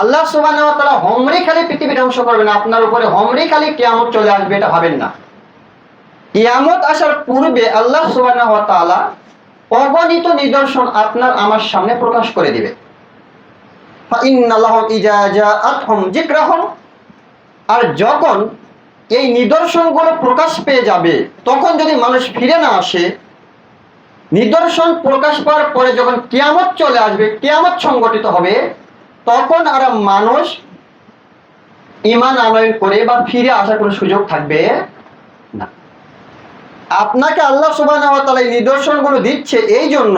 আল্লাহ সুবহানাহু ওয়া তাআলা হমরি খালি পৃথিবী ধ্বংস করবেন, আপনার উপরে হমরি খালি কিয়ামত চলে আসবে, এটা ভাবেন না। কিয়ামত আসার পূর্বে আল্লাহ সুবহানাহু ওয়া তাআলা অগণিত নিদর্শন আপনার আমার সামনে প্রকাশ করে দিবে। ফাইন্নাল্লাহু ইজা জাআতহুম যিকরাহুম, আর যখন এই নিদর্শনগুলো প্রকাশ পেয়ে যাবে, তখন যদি মানুষ ফিরে না আসে, নিদর্শন প্রকাশ পাওয়ার পরে যখন কিয়ামত চলে আসবে, কিয়ামত সংগঠিত হবে, তখন আর মানুষ ঈমান আনয়ন করে বা ফিরে আসার কোনো সুযোগ থাকবে না। আপনাকে আল্লাহ সুবহানাহু ওয়া তাআলা এই নিদর্শনগুলো দিচ্ছে এই জন্য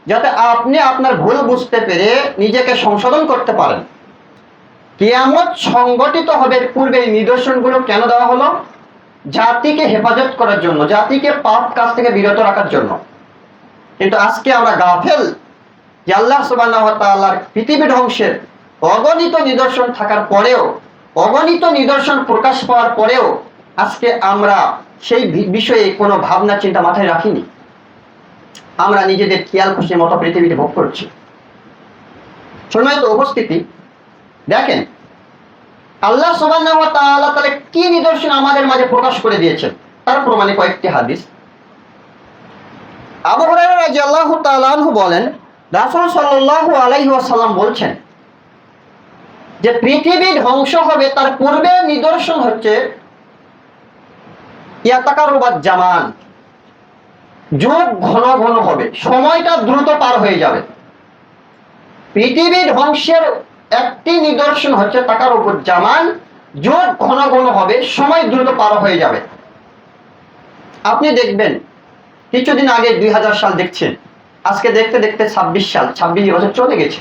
যাতে আপনি আপনার ভুল বুঝতে পেরে নিজেকে সংশোধন করতে পারেন। কিয়ামত সংগঠিত হবে পূর্বে এই নিদর্শনগুলো কেন দেওয়া হলো? জাতিকে হেফাজত করার জন্য, জাতিকে পাপ কাজ থেকে বিরত রাখার জন্য। কিন্তু আজকে আমরা গাফেল যে আল্লাহ সুবহানাহু ওয়া তাআলার পৃথিবী ধ্বংসের অগণিত নিদর্শন থাকার পরেও, অগণিত নিদর্শন প্রকাশ পাওয়ার পরেও আজকে আমরা সেই বিষয়ে কোনো ভাবনা চিন্তা মাথায় রাখিনি। আমরা নিজেদের খেয়াল খুশির মতো পৃথিবীতে ভোগ করছি। সম্মানিত উপস্থিতি, দেখেন আল্লাহ সুবহানাহু ওয়া তাআলা তাহলে কি নিদর্শন আমাদের মাঝে প্রকাশ করে দিয়েছেন, তার প্রমাণে কয়েকটি হাদিস। আবু হুরায়রা রাদিয়াল্লাহু তাআলা আনহু বলেন, রাসূল সাল্লাল্লাহু আলাইহি ওয়াসাল্লাম বলছেন যে পৃথিবী ধ্বংস হবে তার পূর্বে নিদর্শন হচ্ছে ইয়াতাকারুবাত জামান, যুগ ঘন ঘন হবে, সময়টা দ্রুত পার হয়ে যাবে। পৃথিবী ধ্বংসের একটি নিদর্শন হচ্ছে তাকারুবাত জামান, যুগ ঘন ঘন হবে, সময় দ্রুত পার হয়ে যাবে। আপনি দেখবেন কিছুদিন আগে 2000 সাল দেখছেন, আজকে দেখতে দেখতে 26 সাল, 26 বছর চলে গেছে।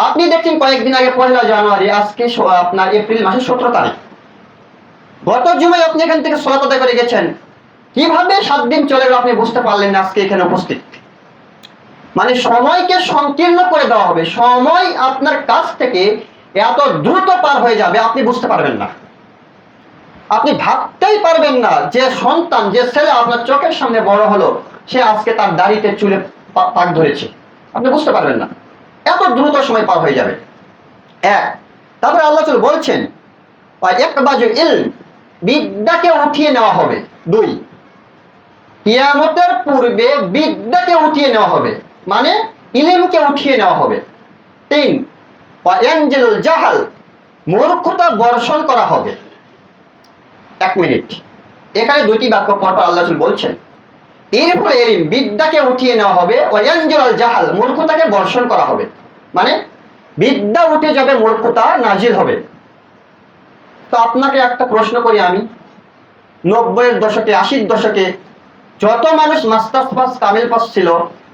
আপনি দেখছেন কয়েকদিন আগে 1 জানুয়ারি, আজকে আপনার এপ্রিল মাসের 17 তারিখ। গত জুমায় আপনি এখান থেকে সালাত আদায় করে গেছেন, কিভাবে 7 দিন চলে গেল আপনি বুঝতে পারলেন না আজকে এখানে উপস্থিত। মানে সময়কে সংকীর্ণ করে দেওয়া হবে, সময় আপনার কাছ থেকে এত দ্রুত পার হয়ে যাবে আপনি বুঝতে পারবেন না। আপনি ভাবতেই পারবেন না যে সন্তান, যে ছেলে আপনার চোখের সামনে বড় হলো, সে আজকে তার দাড়িতে চুলে পাক ধরেছে, আপনি বুঝতে পারবেন না, এত দ্রুত সময় পার হয়ে যাবে। এক, তারপরে আল্লাহ তাআলা বলছেন ইয়াকবাজু ইলম, বিদ্যাকে উঠিয়ে নেওয়া হবে। 2, কিয়ামতের পূর্বে বিদ্যাকে উঠিয়ে নেওয়া হবে, মানে ইলমকে উঠিয়ে নেওয়া হবে। 3, ওয়ায়ানজিলুল জাহাল, মূর্খতা বর্ষণ করা হবে। 1 মিনিট, এখানে 2টি বাক্য পরপর আল্লাহ তাআলা বলছেন। এরপরে ইলম, বিদ্যাকে উঠিয়ে নেওয়া হবে, ওয়ায়ানজিলুল জাহাল, মূর্খতাকে বর্ষণ করা হবে, মানে বিদ্যা উঠে যাবে, মূর্খতা নাজিল হবে। তো আপনাকে একটা প্রশ্ন করি আমি, 90-এর দশকে, 80-র দশকে যত মানুষ মাস্টার্স পাস, কামিল পাস ছিল,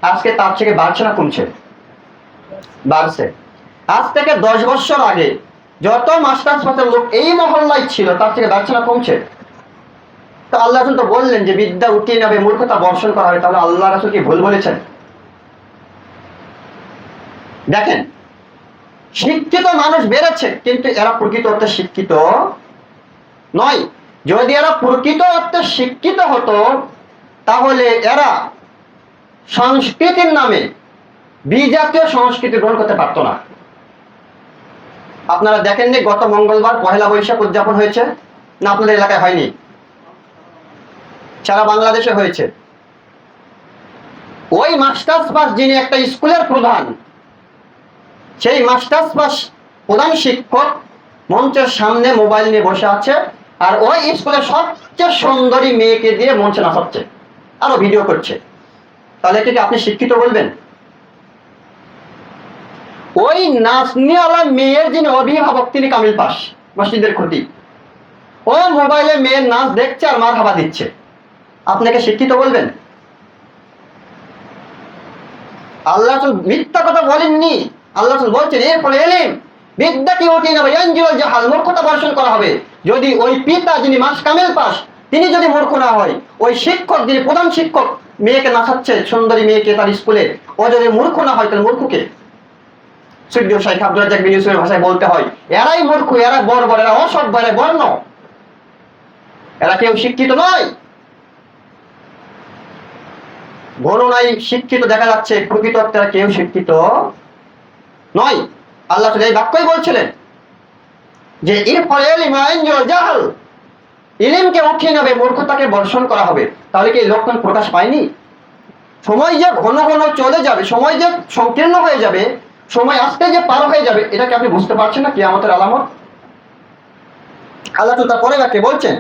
আজকে তার থেকে বাড়ছে না কমছে? বাড়ছে। আজ থেকে 10 বছর আগে যত মাস্টার্স পাসের লোক এই মহল্লায় ছিল, তার থেকে বাড়ছে না কমছে? তো আল্লাহ রাসূল তো বললেন যে বিদ্যা উঠিয়ে নেবে, মূর্খতা বর্ষণ করা হবে, তাহলে আল্লাহ রাসূল কি ভুল বলেছেন? দেখেন, শিক্ষিত মানুষ বেড়েছে, কিন্তু এরা প্রকৃত অর্থে শিক্ষিত নয়। যদি এরা প্রকৃত অর্থে শিক্ষিত হতো, তাহলে এরা সংস্কৃতির নামে বিজাতীয় সংস্কৃতি গ্রহণ করতে পারতো না। আপনারা দেখেননি গত মঙ্গলবার 1 বৈশাখ উদযাপন হয়েছে না? আপনাদের এলাকায় হয়নি? সারা বাংলাদেশে হয়েছে। ওই মাস্টার্স পাস যিনি একটা স্কুলের প্রধান, সেই মাস্টার্স পাস প্রধান শিক্ষক মঞ্চের সামনে মোবাইল নিয়ে বসে আছে, আর ওই স্কুলের সবচেয়ে সুন্দরী মেয়েকে দিয়ে মঞ্চে নাচাচ্ছে, আরো ভিডিও করছে। তাহলে কি আপনি শিক্ষিত বলবেন? ওই নাচনিওয়ালা মেয়ের যিনি অভিভাবক, তিনি কামিল পাস, মসজিদের খতিব। ও মোবাইলে মেয়ের নাচ দেখছে আর মারহাবা দিচ্ছে, আপনাকে শিক্ষিত বলবেন? আল্লাহ মিথ্যা কথা বলেননি। আল্লাহ বলছেন এরপরে ইলম, বিদ্যাকে উঠিয়ে নেবে, ইয়ানজিলুল জাহাল, মূর্খতা বর্ষণ করা হবে। যদি ওই পিতা যিনি কামিল পাস, তিনি যদি মূর্খ না হয়, ওই শিক্ষক যিনি প্রধান শিক্ষক মেয়েকে নাচাচ্ছে, সুন্দরী মেয়েকে তার স্কুলে, ও যদি মূর্খ না হয়, তাহলে মূর্খ কে? সৈয়দ শাইখ আব্দুর রাজ্জাক বিন ইউসুফের ভাষায় বলতে হয়, এরাই মূর্খ, এরা বর্বর, এরা অসভ্য, এরা বর্ণ, এরা কেউ শিক্ষিত নয়। গণনায় শিক্ষিত দেখা যাচ্ছে, প্রকৃত অর্থে কেউ শিক্ষিত নয়। আল্লাহ এই বাক্যই বলছিলেন যে জাহাল, ইলমকে উঠিয়ে নেবে, মূর্খতাকে বর্ষণ করা হবে। তাহলে কি এই লক্ষণ প্রকাশ পায়নি? সময় যে ঘন ঘন চলে যাবে, সময় যে সংকীর্ণ হয়ে যাবে, সময় আস্তে যে পার হয়ে যাবে, এটাকে আপনি বুঝতে পারছেন না কিয়ামতের আলামত? আল্লাহ তার পরে বাক্যে বলছেন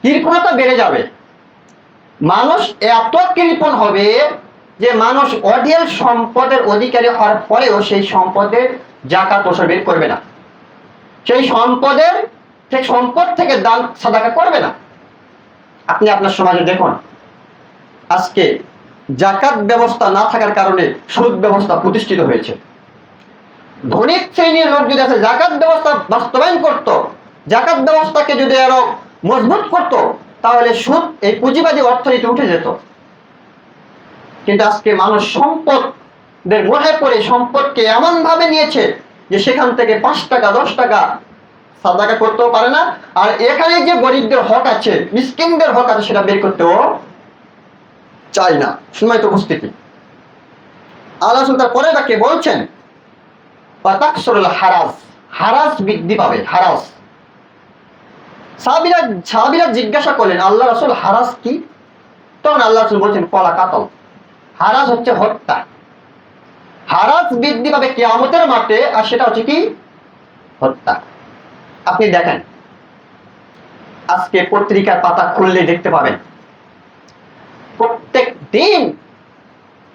কৃপণতা বেড়ে যাবে। মানুষ এত কৃপণ হবে যে মানুষ অঢেল সম্পদের অধিকারী হওয়ার পরেও সেই সম্পদের জাকাত ওসর বের করবে না, সেই সম্পদ থেকে দান সাদাকা করবে না। আপনি আপনার সমাজে দেখুন, আজকে জাকাত ব্যবস্থা না থাকার কারণে সুদ ব্যবস্থা প্রতিষ্ঠিত হয়েছে। ধনিক শ্রেণীর লোক যদি আছে জাকাত ব্যবস্থা বাস্তবায়ন করত, জাকাত ব্যবস্থাকে যদি আরো মজবুত করত, তাহলে সুদ এই পুঁজিবাদী অর্থনীতি উঠে যেত। কিন্তু আজকে মানুষ সম্পদের মোহে পড়ে সম্পদকে এমন ভাবে নিয়েছে যে সেখান থেকে 5 টাকা 10 টাকা সাদাকা করতেও পারে না। আর এখানে যে গরিবদের হক আছে, মিসকিনদের হক আছে, সেটা বের করতেও চাই না। সম্মানিত উপস্থিতি, আল্লাহ তার পরে তাকে বলছেন হারাস বৃদ্ধি পাবে। হারাস, সাহাবীরা জিজ্ঞাসা করলেন আল্লাহ রাসূল হারাস কি? তখন আল্লাহ রাসূল বলছেন কলা কাতল। হারাস হচ্ছে হত্যা। হারাস বৃদ্ধি পাবে কিয়ামতের মাঠে, আর সেটা হচ্ছে কি? হত্যা। আপনি দেখেন, আজকে পত্রিকার পাতা খুললে দেখতে পাবেন প্রত্যেক দিন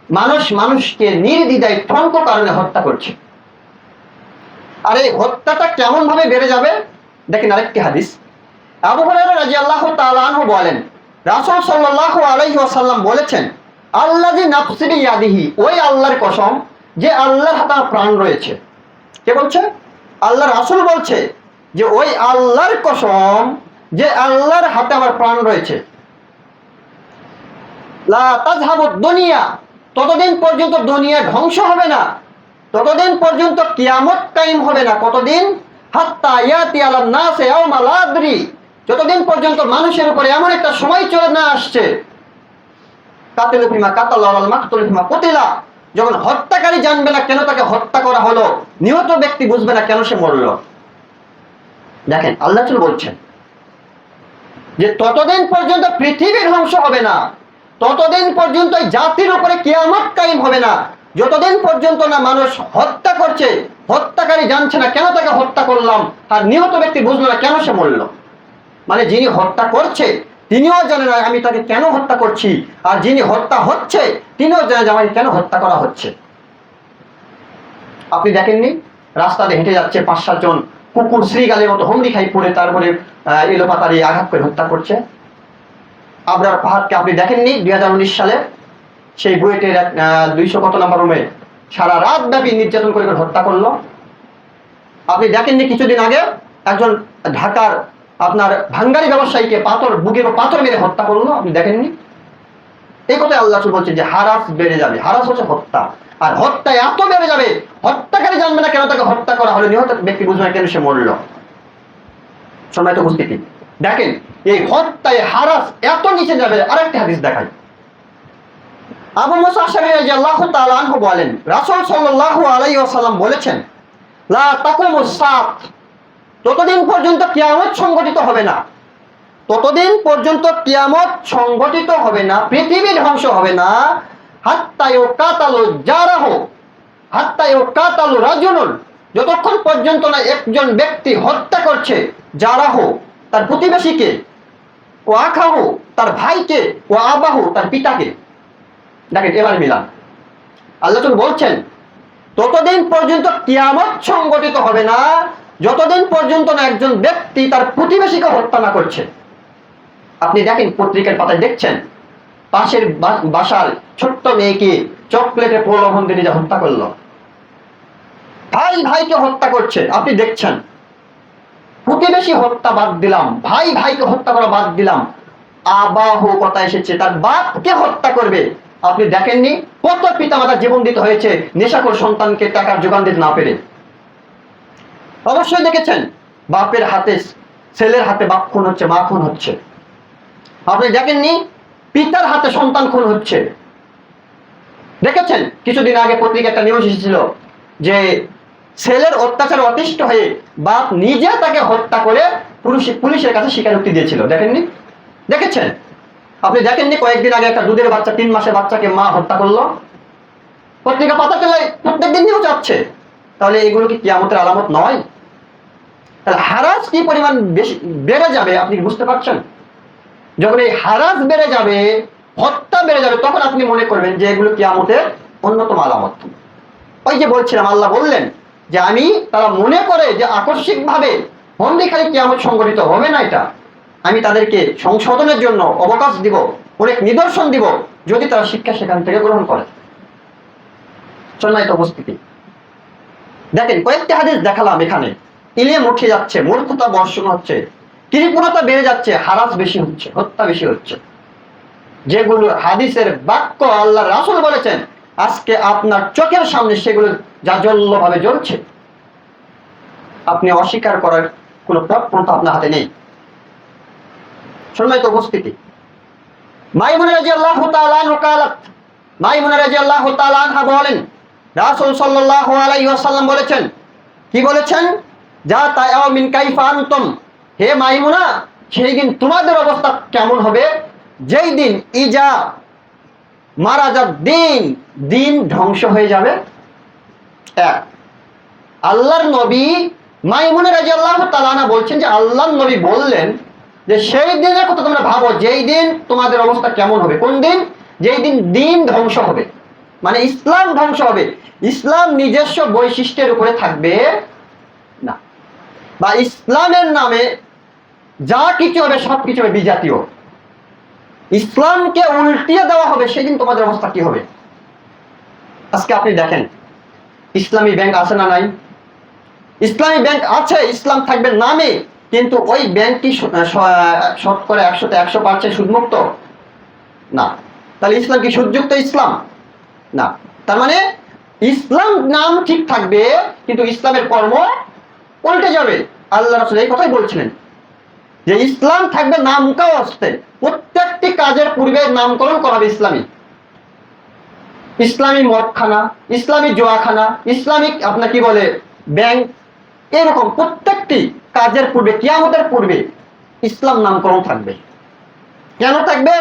মানুষ মানুষকে নির্দ্বিধায় ঠনক কারণে হত্যা করছে। আর এই হত্যাটা কেমন ভাবে বেড়ে যাবে দেখেন আরেকটি হাদিস। আবু হুরায়রা রাদিয়াল্লাহু তাআলা আনহু বলেন, রাসূল সাল্লাল্লাহু আলাইহি ওয়াসাল্লাম বলেছেন, আল্লাযী নাফসি বিয়াদিহি, ওই আল্লাহর কসম যে আল্লাহর হাতে প্রাণ রয়েছে। কে বলছে? আল্লাহ রাসূল বলছে যে ওই আল্লাহর কসম যে আল্লাহর হাতে আমার প্রাণ রয়েছে। লা তাযহাবুদ দুনিয়া, ততদিন পর্যন্ত দুনিয়া ধ্বংস হবে না, ততদিন পর্যন্ত কিয়ামত কায়েম হবে না। কতদিন? হাত্তা ইয়াতি আলান নাসি ইয়াউমা লা আদরি, যতদিন পর্যন্ত মানুষের উপরে এমন একটা সময় চলে না আসছে, কাতিলু ফিমা কাতালা ওয়াল মাকতুলু ফিমা কুতিলা, যখন হত্যাকারী জানবে না কেন তাকে হত্যা করা হলো, নিহত ব্যক্তি বুঝবে না কেন সে মরল। দেখেন আল্লাহ তাআলা বলছেন যে ততদিন পর্যন্ত পৃথিবী ধ্বংস হবে না, ততদিন পর্যন্ত জাতির উপরে কিয়ামত কায়েম হবে না, যতদিন পর্যন্ত না মানুষ হত্যা করছে, হত্যাকারী জানছে না কেন তাকে হত্যা করলাম, আর নিহত ব্যক্তি বুঝলো না কেন সে মরল। মানে যিনি হত্যা করছে তিনিও জানে না আমি তাকে কেন হত্যা করছি, আর যিনি হত্যা হচ্ছে তিনিও জানে যে আমাকে কেন হত্যা করা হচ্ছে। আপনি দেখেননি রাস্তাতে হেঁটে যাচ্ছে 5-7 জন কুকুর শ্রীগালের মতো হুমড়ি খাই পড়ে তারপরে এলোপাতাড়ি আঘাত করে হত্যা করছে। আবরার পাহাড়কে আপনি দেখেননি 2019 সালে সেই বুয়েটের 200 কত নম্বর রুমে সারা রাত ব্যাপী নির্যাতন করে হত্যা করলো। আপনি দেখেননি কিছুদিন আগে একজন ঢাকার আপনার ভাঙ্গারি ব্যবসায়ীকে বুকের পাথর মেরে হত্যা করলো, আপনি দেখেননি? এই কথাই আল্লাহ বলছে যে হারাস বেড়ে যাবে। হারাস হচ্ছে হত্যা, আর হত্যা এত বেড়ে যাবে হত্যাকারী জানবে না কেন তাকে হত্যা করা হলো, নিহত ব্যক্তি বুঝবে না কেন সে মরল। সম্মানিত উপস্থিতি, দেখেন এই হত্যায় হারাস এত নিচে যাবে। আরেকটা হাদিস দেখাই। আবু মুসা আশআরী রাদিয়াল্লাহু তাআলা আনহু বলেন, রাসূল সাল্লাল্লাহু আলাইহি ওয়াসাল্লাম বলেছেন, লা তাকুমুস সাত, ততদিন পর্যন্ত কিয়ামত সংঘটিত হবে না, ততদিন পর্যন্ত কিয়ামত সংঘটিত হবে না, পৃথিবী ধ্বংস হবে না, হাত্তা ইউকাতালু জারাহু, হাত্তা ইউকাতালু রাজুলুন, যতক্ষণ পর্যন্ত না একজন ব্যক্তি হত্যা করছে জারাহু তার প্রতিবেশীকে, ও আখাহু তার ভাইকে, ও আবাহু তার পিতাকে। দেখেন এবার মিলান, আল্লাহ বলছেন ততদিন পর্যন্ত কিয়ামত সংঘটিত হবে না যতদিন পর্যন্ত না একজন ব্যক্তি তার প্রতিবেশীকে হত্যা না করছে। আপনি দেখেন পত্রিকার পাতায় দেখছেন পাশের বাসার ছোট্ট মেয়েকে চকলেটে প্রলোভন দিয়ে নিজে হত্যা করলো, ভাই ভাইকে হত্যা করছে। আপনি দেখছেন প্রতিবেশী হত্যা বাদ দিলাম, ভাই ভাইকে হত্যা করা বাদ দিলাম, আবাহু কথা এসেছে তার বাপকে হত্যা করবে। আপনি দেখেননি কত পিতামাতা জীবন দিতে হয়েছে নেশাখোর সন্তানকে টাকার যোগান দিতে না পেরে? অবশ্যই দেখেছেন বাপের হাতে ছেলের হাতে বাপ খুন হচ্ছে, মা খুন হচ্ছে। আপনি দেখেননি পিতার হাতে সন্তান খুন হচ্ছে। দেখেছেন কিছুদিন আগে পত্রিকা একটা নিউজ এসেছিল যে ছেলের অত্যাচার অতিষ্ঠ হয়ে বাপ নিজে তাকে হত্যা করে পুলিশের কাছে স্বীকারোক্তি দিয়েছিল। দেখেননি? দেখেছেন? আপনি দেখেননি কয়েকদিন আগে একটা দুধের বাচ্চা 3 মাসের বাচ্চাকে মা হত্যা করলো? পত্রিকা পাতাতে প্রত্যেকদিন নিউজ আসছে। তাহলে এগুলো কি কিয়ামতের আলামত নয়? তাহলে হারাজ কি পরিমাণ বেশি বেড়ে যাবে আপনি বুঝতে পারছেন? যখন এই হারাজ বেড়ে যাবে, হত্যা বেড়ে যাবে, তখন আপনি মনে করবেন যে এগুলো কিয়ামতের অন্যতম আলামত। ওই যে বলছিলাম, আল্লাহ বললেন যে আমি, তারা মনে করে যে আকস্মিক ভাবে খালি কিয়ামত সংঘটিত হবে না, এটা আমি তাদেরকে সংশোধনের জন্য অবকাশ দিব, অনেক নিদর্শন দিব, যদি তারা শিক্ষা সেখান থেকে গ্রহণ করে। সম্মানিত উপস্থিতি, দেখেন কয়েকটি হাদিস দেখালাম এখানে। ইলিম উঠে যাচ্ছে, মূর্খতা বর্ষণ হচ্ছে, কৃপণতা বেড়ে যাচ্ছে, হারাস বেশি হচ্ছে, হত্যা বেশি হচ্ছে। যেগুলো হাদিসের বাক্য আল্লাহ রাসূল বলেছেন, আজকে আপনার চোখের সামনে সেগুলো জাজ্বল্য ভাবে জ্বলছে। আপনি অস্বীকার করার কোনো পথ আপনার হাতে নেই। সম্মানিত উপস্থিতি, মাইমুনা রাদিয়াল্লাহু তাআলা আনহা মাইমুনা রাদিয়াল্লাহু তাআলা আনহা বলেন, রাসূল সাল্লাল্লাহু আলাইহি ওয়াসাল্লাম বলেছেন, কি বলেছেন? যা তায়াও মিন কাইফা আনতুম, হে মাইমুনা, সেই দিন তোমাদের অবস্থা কেমন হবে যেই দিন ইজা মারা যাব দিন, দিন ধ্বংস হয়ে যাবে। এক, আল্লাহর নবী মাইমুনা রাদিয়াল্লাহু তাআলা আনহা বলছেন যে আল্লাহর নবী বললেন যে সেই দিনের কথা তোমরা ভাবো, যেই দিন তোমাদের অবস্থা কেমন হবে। কোন দিন? যেই দিন দিন ধ্বংস হবে, মানে ইসলাম ধ্বংস হবে। ইসলাম নিজস্ব বৈশিষ্ট্যের উপরে থাকবে না, বা ইসলামের নামে যা কিছু হবে সবকিছু হবে বিজাতীয়। ইসলামকে উল্টিয়ে দেওয়া হবে, সেদিন তোমাদের অবস্থা কি হবে? আজকে আপনি দেখেন, ইসলামী ব্যাংক আছে না নাই? ইসলামী ব্যাংক আছে, ইসলাম থাকবে নামে, কিন্তু ওই ব্যাংকটি শতকরা 100% সুদমুক্ত না। তাহলে ইসলাম কি সুদযুক্ত ইসলাম? না। তার মানে ইসলাম নাম ঠিক থাকবে, কিন্তু ইসলামের কর্ম উল্টে যাবে। আল্লাহ রাসূল এই কথাই বলছিলেন যে ইসলাম থাকবে নামকাও আসতে, প্রত্যেকটি কাজের পূর্বে নামকরণ করাবে ইসলামী। ইসলামী মদখানা, ইসলামী জোয়াখানা, ইসলামিক আপনার কি বলে ব্যাংক, এরকম প্রত্যেকটি কাজের পূর্বে, কিয়ামতের পূর্বে ইসলাম নামকরণ থাকবে। কেন থাকবে?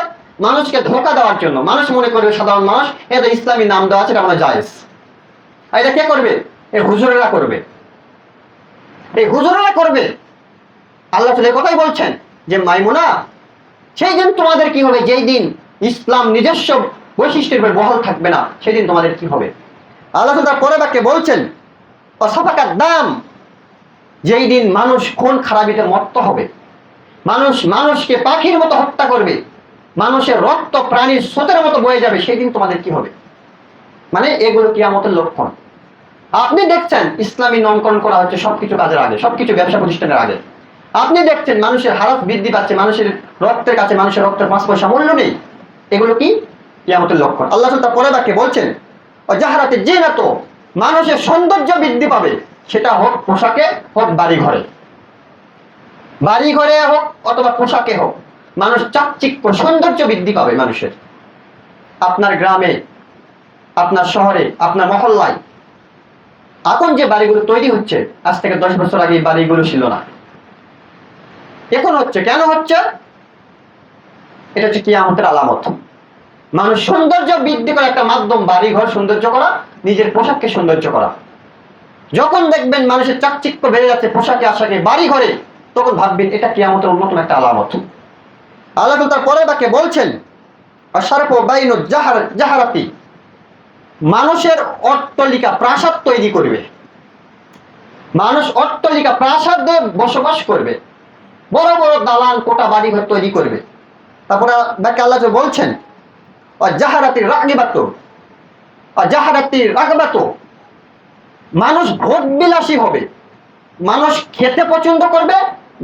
মানুষকে ধোঁকা দেওয়ার জন্য। মানুষ মনে করবে, সাধারণ মানুষ, এটা ইসলামী নাম দেওয়া আছে, এটা আমরা জায়েজ। আর এটা কে করবে? এই হুজুরেরা করবে, এই হুজুরেরা করবে। আল্লাহ এই কথাই বলছেন যে মাইমুনা, সেই দিন তোমাদের কি হবে যেই দিন ইসলাম নিজস্ব বৈশিষ্ট্যের উপর বহাল থাকবে না, সেদিন তোমাদের কি হবে? আল্লাহ তার পরে বাক্যে বলছেন, অসাফাকাত দাম, যেই দিন মানুষ খুন খারাপিতে মত্ত হবে, মানুষ মানুষকে পাখির মতো হত্যা করবে, মানুষের রক্ত প্রাণীর স্রোতের মতো বয়ে যাবে, সেই দিন তোমাদের কি হবে? মানে এগুলো কিয়ামতের লক্ষণ। আপনি দেখছেন ইসলামী নামকরণ করা হচ্ছে সবকিছু কাজের আগে, সবকিছু ব্যবসা প্রতিষ্ঠানের আগে। আপনি দেখছেন মানুষের হারাস বৃদ্ধি পাচ্ছে, মানুষের রক্তের কাছে মানুষের রক্তের 5 পয়সা মূল্য নেই। এগুলো কি? কিয়ামতের লক্ষণ। আল্লাহ তার পরে বাক্যে বলছেন, জাহারাতে জিনাত, মানুষের সৌন্দর্য বৃদ্ধি পাবে, সেটা হোক পোশাকে, হোক বাড়ি ঘরে, বাড়ি ঘরে হোক অথবা পোশাকে হোক, মানুষ চাকচিক্য সৌন্দর্য বৃদ্ধি পাবে মানুষের। আপনার গ্রামে, আপনার শহরে, আপনার মহল্লায় এখন যে বাড়িগুলো তৈরি হচ্ছে, আজ থেকে 10 বছর আগে বাড়িগুলো ছিল না, এখন হচ্ছে। কেন হচ্ছে? এটা হচ্ছে কিয়ামতের আলামত। মানুষ সৌন্দর্য বৃদ্ধি করার একটা মাধ্যম, বাড়ি ঘর সৌন্দর্য করা, নিজের পোশাককে সৌন্দর্য করা। যখন দেখবেন মানুষের চাকচিক্য বেড়ে যাচ্ছে পোশাকে আশাকে বাড়ি ঘরে, তখন ভাববেন এটা কিয়ামতের অন্যতম একটা আলামত। আল্লাহ তার পরে বাক্যে বলছেন, আশরাফু বাইনু জাহারাতি, মানুষের অট্টালিকা প্রাসাদ তৈরি করবে, মানুষ অট্টালিকা প্রাসাদে বসবাস করবে, বড় বড় দালান কোটা বাড়ি ঘর তৈরি করবে। তারপরে বাক্যে আল্লাহ বলছেন, জাহারাতি রাগিবাত, জাহারাতি রাগবাত, মানুষ ভোগ বিলাসী হবে, মানুষ খেতে পছন্দ করবে,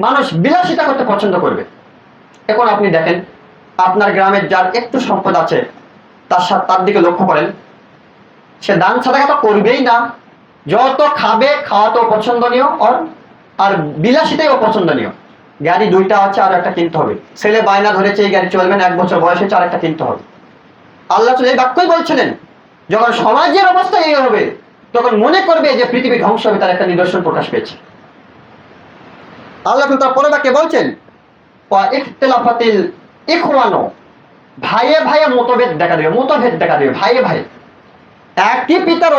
মানুষ বিলাসিতা করতে পছন্দ করবে। এখন আপনি দেখেন, আপনার গ্রামের যার একটু সম্পদ আছে, তার দিকে লক্ষ্য করেন, সে দান সাদাকা তো করবেই না। যত খাবে, খাওয়া তো পছন্দনীয়, আর বিলাসিতাই অপছন্দনীয়। গাড়ি 2টা আছে, আর একটা কিনতে হবে। ছেলে বায়না ধরেছে এই গাড়ি চলবে না, 1 বছর বয়সে আর একটা কিনতে হবে। আল্লাহ এই বাক্যই বলছিলেন যখন সমাজের অবস্থা এই হবে, তখন মনে করবে যে পৃথিবী ধ্বংস হবে, তার একটা নিদর্শন প্রকাশ পেয়েছে। আল্লাহ তার পরে বাক্যে বলছেন, ইখতিলাফাতিল ইখওয়ানু, ভাইয়ে ভাইয়ে মতভেদ দেখা দেবে, মতভেদ দেখা দেবে ভাইয়ে ভাইয়ে। একই পিতার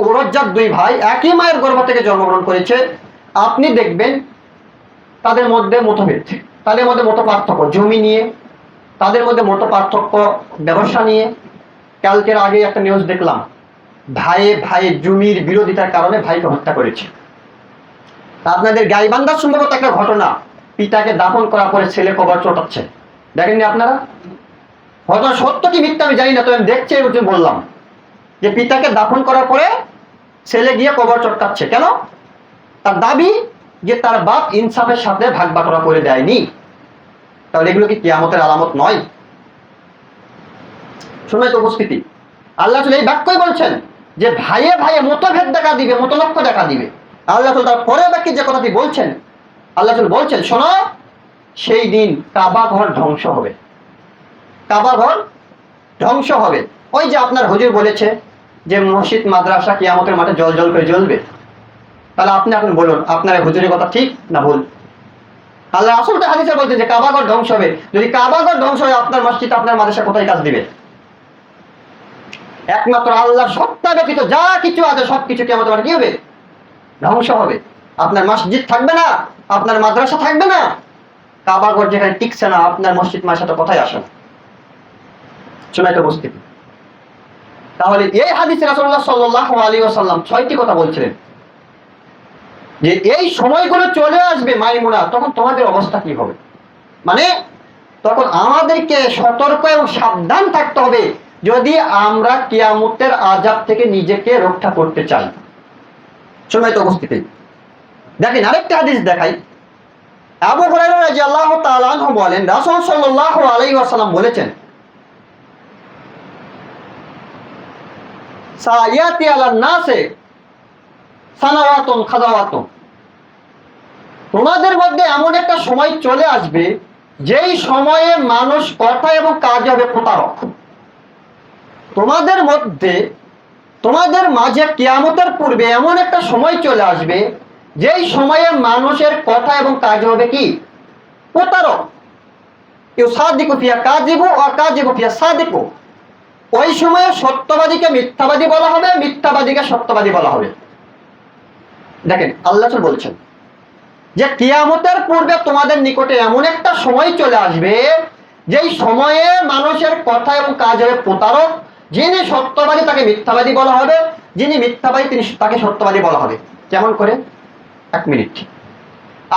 ঔরসজাত দুই ভাই একই মায়ের গর্ভ থেকে জন্মগ্রহণ করেছে, আপনি দেখবেন তাদের মধ্যে মতভেদ, তাদের মধ্যে মত পার্থক্য জমি নিয়ে, তাদের মধ্যে মত পার্থক্য ব্যবসা নিয়ে। কালকের আগে একটা নিউজ দেখলাম, ভাইয়ে ভাইয়ে জমির বিরোধিতার কারণে ভাইকে হত্যা করেছে। আপনাদের গাইবান্ধার সম্ভবত একটা ঘটনা, পিতাকে দাফন করার পরে ছেলে কবর চটাচ্ছে, দেখেননি আপনারা? ঘটনা সত্য কি মিথ্যা আমি জানি না, তো আমি দেখছি এই বললাম যে পিতাকে দাফন করার পরে ছেলে গিয়ে কবর চটকাচ্ছে। কেন? তার দাবি যে তার বাপ ইনসাফের সাথে ভাগ বাটোয়ারা করে দেয়নি। তাহলে এগুলো কি কিয়ামতের আলামত নয়? শুনে তো উপস্থিতি, আল্লাহ এই বাক্যই বলছেন যে ভাইয়ে ভাইয়ে মতভেদ দেখা দিবে, মতলক্ষ্য দেখা দিবে। আল্লাহ তার পরের বাক্যে যে কথাটি বলছেন, আল্লাহ বলছেন, শোনো, সেই দিন কাবা ঘর ধ্বংস হবে, কাবা ঘর ধ্বংস হবে। ওই যে আপনার হুজুর বলেছে যে মসজিদ মাদ্রাসা কিয়ামতের মাঠে জল জল করে জ্বলবে, তাহলে আপনি এখন বলুন আপনার হুজুরের কথা ঠিক না ভুল? আল্লাহ আসলটা হাদিসে বলছেন যে কাবা ঘর ধ্বংস হবে। যদি কাবা ঘর ধ্বংস হয়, আপনার মসজিদ আপনার মাদ্রাসা কোথায় কাজ দিবে? একমাত্র আল্লাহর সত্তা ব্যতীত যা কিছু আছে সবকিছু কিয়ামতের মাঠে কি হবে? ধ্বংস হবে। আপনার মসজিদ থাকবে না, আপনার মাদ্রাসা থাকবে না, কাবা ঘর যেখানে টিকছে না, আপনার মসজিদ মাদ্রাসা কোথায় আসে না? শোনাইতে উপস্থিতি। তাহলে এই হাদিসে রাসূলুল্লাহ সাল্লাল্লাহু আলাইহি ওয়াসাল্লাম 6টি কথা বলছিলেন যে এই সময়গুলো চলে আসবে মাইমুনা, তখন তোমাদের অবস্থা কি হবে। মানে তখন আমাদেরকে সতর্ক এবং সাবধান থাকতে হবে যদি আমরা কিয়ামতের আযাব থেকে নিজেকে রক্ষা করতে চাই। শোনাইতে উপস্থিতি। দেখেন আরেকটা হাদিস দেখাই। আবু হুরায়রা রাদিয়াল্লাহু তাআলা আনহু বলেন, রাসূল সাল্লাল্লাহু আলাইহি ওয়াসাল্লাম বলেছেন, সায়াতি আলান নাসে সানাওয়াতুন খাযাওয়াতুন, তোমাদের মধ্যে এমন একটা সময় চলে আসবে যেই সময়ে মানুষ কথা এবং কাজে হবে প্রতারক। তোমাদের মধ্যে, তোমাদের মাঝে কিয়ামতের পূর্বে এমন একটা সময় চলে আসবে যেই সময়ে মানুষের কথা এবং কাজ হবে কি? প্রতারক। ইউসাদিকু ফিয়া কাযিবু ওয়া কাযিবু ফিয়া সাদিকু, ওই সময়ে সত্যবাদীকে মিথ্যাবাদী বলা হবে, মিথ্যাবাদীকে সত্যবাদী বলা হবে। দেখেন আল্লাহ বলছেন যে কিয়ামতের পূর্বে তোমাদের নিকটে এমন একটা সময় চলে আসবে যেই সময়ে মানুষের কথা এবং কাজ হবে প্রতারক। যিনি সত্যবাদী তাকে মিথ্যাবাদী বলা হবে, যিনি মিথ্যাবাদী তিনি তাকে সত্যবাদী বলা হবে। কেমন করে? 1 মিনিট।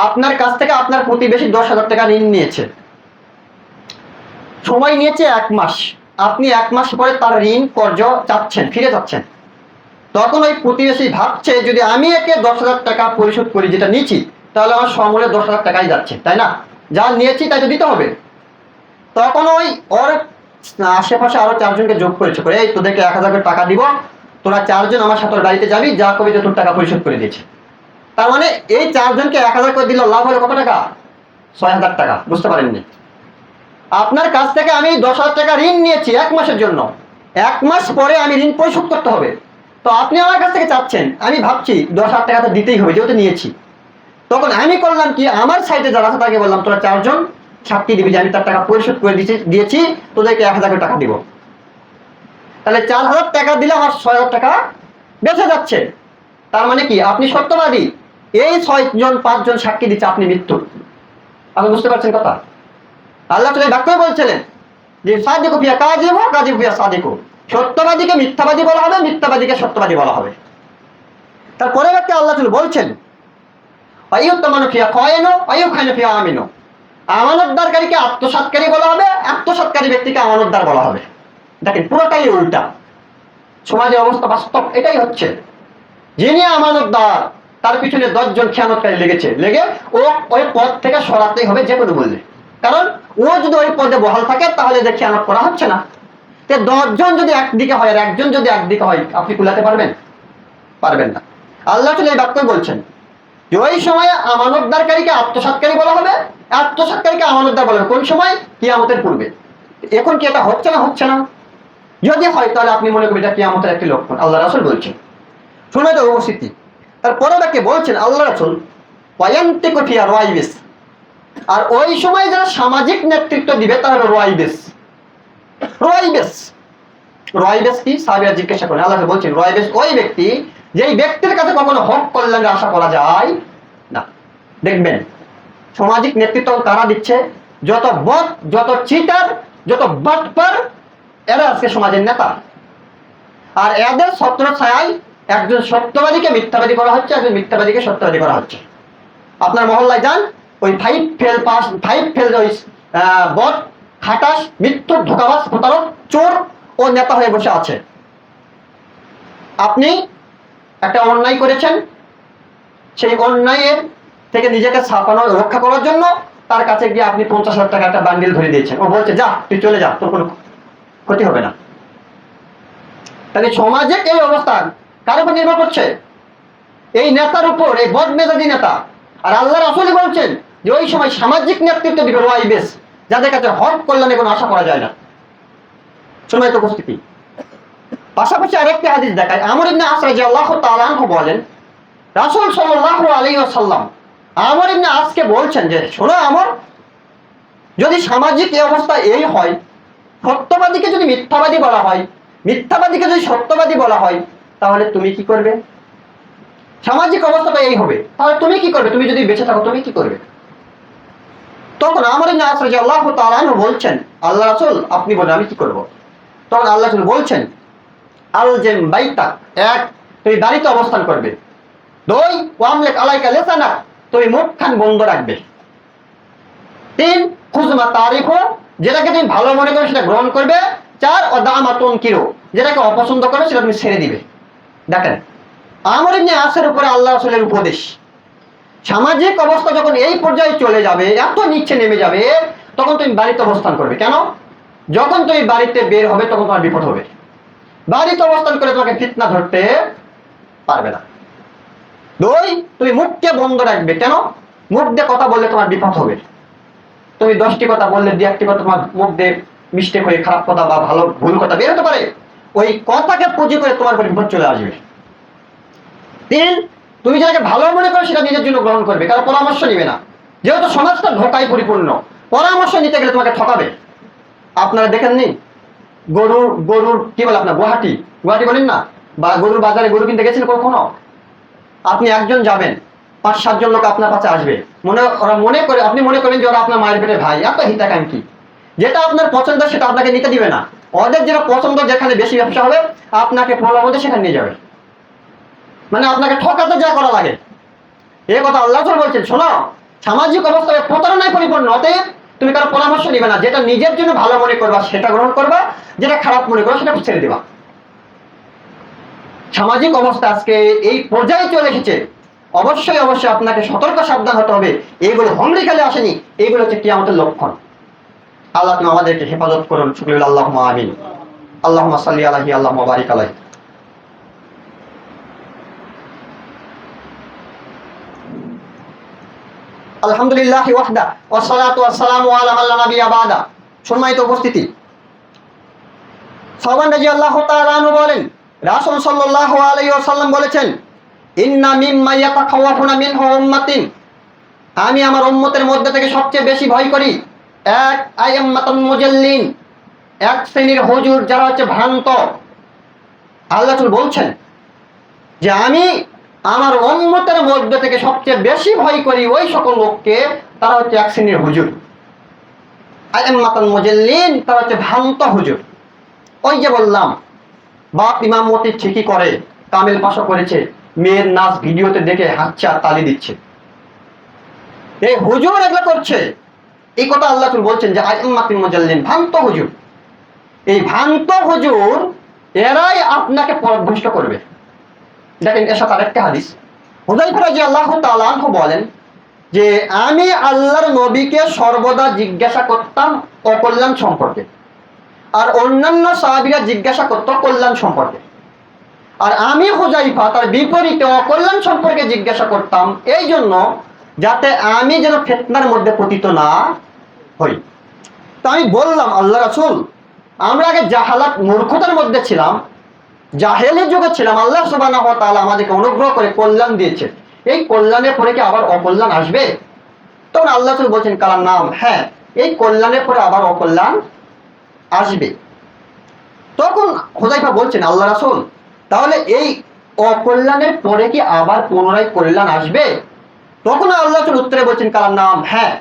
আপনার কাছ থেকে আপনার প্রতিবেশী 10,000 টাকা ঋণ নিয়েছে, সময় নিয়েছে 1 মাস। আপনি 1 মাস পরে তার ঋণ কর্জ চাচ্ছেন, ফিরে যাচ্ছেন। তখন ওই প্রতিবেশী ভাবছে যদি আমি একে 10,000 টাকা পরিশোধ করি, যেটা নিয়েছি, তাহলে আমার সমূলে 10,000 টাকাই যাচ্ছে, তাই না? যা নিয়েছি তাই তো দিতে হবে। তখন ওই ওর আশেপাশে আরো 4 জনকে যোগ করেছে, করে এই তোদেরকে 1,000 করে টাকা দিব, তোরা 4 জন আমার সাথে গাড়িতে যাবি, যা কবি তোর টাকা পরিশোধ করে দিয়েছে। তার মানে এই 4 জনকে 1,000 করে দিল, লাভ হলো কত টাকা? 6,000 টাকা। বুঝতে পারেননি? আপনার কাছ থেকে আমি 10,000 টাকা ঋণ নিয়েছি 1 মাসের জন্য, 1 মাস পরে আমি ঋণ পরিশোধ করতে হবে। তো আপনি আমার কাছ থেকে চাচ্ছেন, আমি ভাবছি 10,000 টাকা তো দিতেই হবে যেহেতু নিয়েছি। তখন আমি করলাম কি, আমার সাইডে যারা আছে তাকে বললাম তোরা 4 জন সাক্ষী দিবি যে আমি তার টাকা পরিশোধ করে দিয়েছি, তোদেরকে 1,000 টাকা দিব। তাহলে 4,000 টাকা দিলে আমার 6,000 টাকা বেঁচে যাচ্ছে। তার মানে কি আপনি সত্যবাদী, এই 6 জন 5 জন সাক্ষী দিচ্ছে আপনি মৃত্যু। আপনি বুঝতে পারছেন কথা? আল্লাহ তাআলা বাক্যই বলছিলেন যে সাদিকু ফিয়া কাযিবু কাযিবু ফিয়া সাদিকু, সত্যবাদীকে মিথ্যাবাদী বলা হবে, মিথ্যাবাদীকে সত্যবাদী বলা হবে। তারপরে বাক্যে আল্লাহ তাআলা বলছেন, আইয়ুতামানু ফিয়া খায়িনু আইয়ুখায়িনু ফিয়া আমিনু, আমানতদারকারীকে আত্মসাৎকারী বলা হবে, আত্মসাৎকারী ব্যক্তিকে আমানতদার বলা হবে। দেখেন পুরোটাই উল্টা। সমাজের অবস্থা বাস্তব এটাই হচ্ছে। যিনি আমানতদার তার পিছনে 10 জন খেয়ানতকারী লেগে ও ওই পদ থেকে সরাতেই হবে যে কোনো মূল্যে। কারণ ও যদি ওই পদে বহাল থাকে তাহলে যে খেয়ানত করা হচ্ছে না। 10 জন যদি একদিকে হয় আর একজন যদি একদিকে হয়, আপনি কুলাতে পারবেন? পারবেন না। আল্লাহ তাআলা এই বাক্যই বলছেন যে ওই সময়ে আমানতদারকারীকে আত্মসাৎকারী বলা হবে, আত্মসাৎকারীকে আমানতদার বলা হবে। কোন সময়? কিয়ামতের পূর্বে। এখন কি এটা হচ্ছে না? হচ্ছে না। যদি হয় তাহলে আপনি মনে করবেন এটা কিয়ামতের একটি লক্ষণ, আল্লাহ রাসূল বলছেন। শুনে তো উপস্থিতি, তারপরে তাকে বলছেন আল্লাহ রাসূল ওয়ায়ান্তিকু ফিয়া রাইবিস, আর ওই সময় যারা সামাজিক নেতৃত্ব দিবে তারা হলো রাইবিস। রাইবিস, রাইবিস কি? সাহাবীরা জিজ্ঞাসা করেন, আল্লাহ বলছেন রাইবিস ওই ব্যক্তি যেই ব্যক্তির কাছে কখনো হক কল্যাণের আশা করা যায় না। দেখবেন সামাজিক নেতৃত্ব তারা দিচ্ছে, যত বদ, যত চিটার, যত বাটপার, এরা আজকে সমাজের নেতা। আর এদের ছত্র ছায়ায় একজন সত্যবাদীকে মিথ্যাবাদী করা হচ্ছে, একজন মিথ্যাবাদীকে সত্যবাদী করা হচ্ছে। আপনার মহল্লায় যান, ওই 5 ফেল ওই বদ, খাটাস, মিথ্যুক, ধোঁকাবাজ, প্রতারক, চোর ও নেতা হয়ে বসে আছে। আপনি একটা অন্যায় করেছেন, সেই অন্যায়ের থেকে নিজেকে ছাপানো, রক্ষা করার জন্য তার কাছে গিয়ে আপনি 50,000 টাকা একটা বান্ডিল ধরে দিয়েছেন। ও বলছে যা তুই চলে যা, তোর কোনো ক্ষতি হবে না। তাহলে সমাজে এই অবস্থা কার উপর নির্ভর করছে? এই নেতার উপর, এই বদমেজাজি নেতা। আর আল্লাহ রাসূল বলছেন যে ওই সময় সামাজিক নেতৃত্ব দিবে রাইবিস, যাদের কাছে হক কল্যাণে কোনো আশা করা যায় না। সম্মানিত উপস্থিতি, পাশাপাশি আরেকটি হাদিস দেখায়, আমর ইবনে আস রাদিয়াল্লাহু তাআলা আনহু বলেন, রাসূল সাল্লাল্লাহু আলাইহি ওয়াসাল্লাম আমর ইবনে আসকে বলছেন যে শোনো আমর, যদি সামাজিক এই অবস্থা এই হয়, সত্যবাদীকে যদি মিথ্যাবাদী বলা হয়, মিথ্যাবাদীকে যদি সত্যবাদী বলা হয়, তাহলে তুমি কি করবে? সামাজিক অবস্থাটা এই হবে, তাহলে তুমি কি করবে? তুমি যদি বেঁচে থাকো তুমি কি করবে? তখন আমর ইবনে আস রাদিয়াল্লাহু তাআলা আনহু বলছেন, আল্লাহ রাসূল আপনি বলেন আমি কি করব? তখন আল্লাহ রাসূল বলছেন, আলজিম বাইতাক, এক তুমি বাড়িতে অবস্থান করবে। 2 ওয়ামলিক আলাইকা লিসানাক, তুমি মুখখান বন্ধ রাখবে। 3 খুজমা তারিফু, যেটাকে তুমি ভালো মনে করো সেটা গ্রহণ করবে। 4 ওদামা তুনকিরু, যেটাকে অপছন্দ করো সেটা তুমি ছেড়ে দিবে। দেখেন আমর ইবনে আসের উপরে আল্লাহ রাসূলের উপদেশ। সামাজিক অবস্থা যখন এই পর্যায়ে চলে যাবে, এত নিচে নেমে যাবে, তখন তুমি বাড়িতে অবস্থান করবে। কেন? যখন তুমি বাড়িতে বের হবে তখন তোমার বিপদ হবে। বাড়িতে অবস্থান করে তোমাকে ফিতনা ধরতে পারবে না। 2 তুমি মুখকে বন্ধ রাখবে। কেন? মুখ দিয়ে কথা বললে তোমার বিপদ হবে। তুমি 10টি কথা বললে 2-1টি কথা তোমার মুখ দিয়ে মিস্টেক হয়ে খারাপ কথা বা ভালো ভুল কথা বের হতে পারে, ওই কথাকে পুঁজি করে তোমার উপর বিপদ চলে আসবে। 3 তুমি যেটাকে ভালো মনে করো সেটা নিজের জন্য গ্রহণ করবে, কারণ পরামর্শ নিবে না। যেহেতু সমাজটা ধোঁকায় পরিপূর্ণ, পরামর্শ নিতে গেলে তোমাকে ঠকাবে। আপনারা দেখেননি গরুর কি বলে, আপনার গুয়াহাটি বলেন না, বা গরুর বাজারে গরু কিনতে গেছেন কখনো? আপনি একজন যাবেন, 5-7 জন লোক আপনার কাছে আসবে, আপনি মনে করেন যে ওরা আপনার মায়ের পেটে ভাই, এত হিতাকাঙ্ক্ষী। যেটা আপনার পছন্দ সেটা আপনাকে নিতে দিবে না। ওদের যেটা পছন্দ, যেখানে বেশি ব্যবসা হবে, আপনাকে প্রলোভনে সেখানে নিয়ে যাবে। মানে আপনাকে ঠকাতে যা করা লাগে। এই কথা আল্লাহ বলছেন, শোনো সামাজিক অবস্থায় প্রতারণায় পরিপূর্ণ, অতএব তুমি কারো পরামর্শ নিবে না। যেটা নিজের জন্য ভালো মনে করবা সেটা গ্রহণ করবা, যেটা খারাপ মনে করবা সেটা ছেড়ে দিবা। সামাজিক অবস্থা আজকে এই পর্যায়ে চলে এসেছে, অবশ্যই আপনাকে সতর্ক সাবধান হতে হবে। এইগুলো হংরি খেলে আসেনি, এইগুলো হচ্ছে কিয়ামতের লক্ষণ। আল্লাহ তুমি আমাদেরকে হেফাজত করুন। শুকরিয়া, আল্লাহুম্মা আমিন। আল্লাহুম্মা সাল্লি আলাইহি, আল্লাহুম্মা বারিক আলাইহি। আলহামদুলিল্লাহ ওয়াহদা ওয়াসসালাতু ওয়াসসালামু আলা মান লা নাবিয়্যা বাদা। সম্মানিত উপস্থিতি, সাওবান রাদিয়াল্লাহু তাআলা আনহু বলেন, রাসূল সাল্লাল্লাহু আলাইহি ওয়াসাল্লাম বলেছেন, ইন্না মিম্মা ইয়াতাখাওয়াফুনা মিনহু উম্মাতিন, আমি আমার উম্মতের মধ্যে থেকে সবচেয়ে বেশি ভয় করি এক আইয়াম্মাতুল মুজাল্লিন, এক শ্রেণীর হুজুর যারা হচ্ছে ভ্রান্ত। আল্লাহ রাসূল বলছেন যে আমি আমার উম্মতের মধ্যে থেকে সবচেয়ে বেশি ভয় করি ওই সকল লোককে, তারা হচ্ছে এক শ্রেণীর হুজুর। আইয়াম্মাতুল মুজাল্লিন, তারা হচ্ছে ভ্রান্ত হুজুর। ওই যে বললাম, বাপ ইমামতি ঠিকই করে, কামেল পাশও করেছে, মেয়ের নাচ ভিডিওতে দেখে হাঁটছে আর তালি দিচ্ছে, এই হুজুর এগুলো করছে। এই কথা আল্লাহ বলছেন যে আইয়াম্মাতুল মুজাল্লিন, ভ্রান্ত হুজুর। এই ভ্রান্ত হুজুর এরাই আপনাকে পথভ্রষ্ট করবে। দেখেন এর সাথে আরেকটা হাদিস, হুযায়ফা রাদিয়াল্লাহু তাআলা আনহু বলেন যে আমি আল্লাহর নবীকে সর্বদা জিজ্ঞাসা করতাম অকল্যাণ সম্পর্কে, আর অন্যান্য সাহাবীরা জিজ্ঞাসা করত কল্যাণ সম্পর্কে। আর আমি হুযায়ফা তার বিপরীতে অকল্যাণ সম্পর্কে জিজ্ঞাসা করতাম, এই জন্য যাতে আমি যেন ফিতনার মধ্যে পতিত না হই। তো আমি বললাম, আল্লাহ রাসূল আমরা আগে জাহালাত মূর্খতার মধ্যে ছিলাম, জাহেলি যুগে ছিলাম। আল্লাহ সুবহানাহু ওয়া তাআলা আমাদেরকে অনুগ্রহ করে কল্যাণ দিয়েছে। এই কল্যাণের পরে কি আবার অকল্যাণ আসবে? তখন আল্লাহ রাসূল বলছেন কালাম নাম, হ্যাঁ, এই কল্যাণের পরে আবার অকল্যাণ আসবে। তখন হুযায়ফা বলছেন আল্লাহ রাসূল, তাহলে এই অকল্যাণের পরে কি আবার পুনরায় কল্যাণ আসবে? তখন আল্লাহ রাসূল উত্তরে বলছেন কালাম নাম, হ্যাঁ,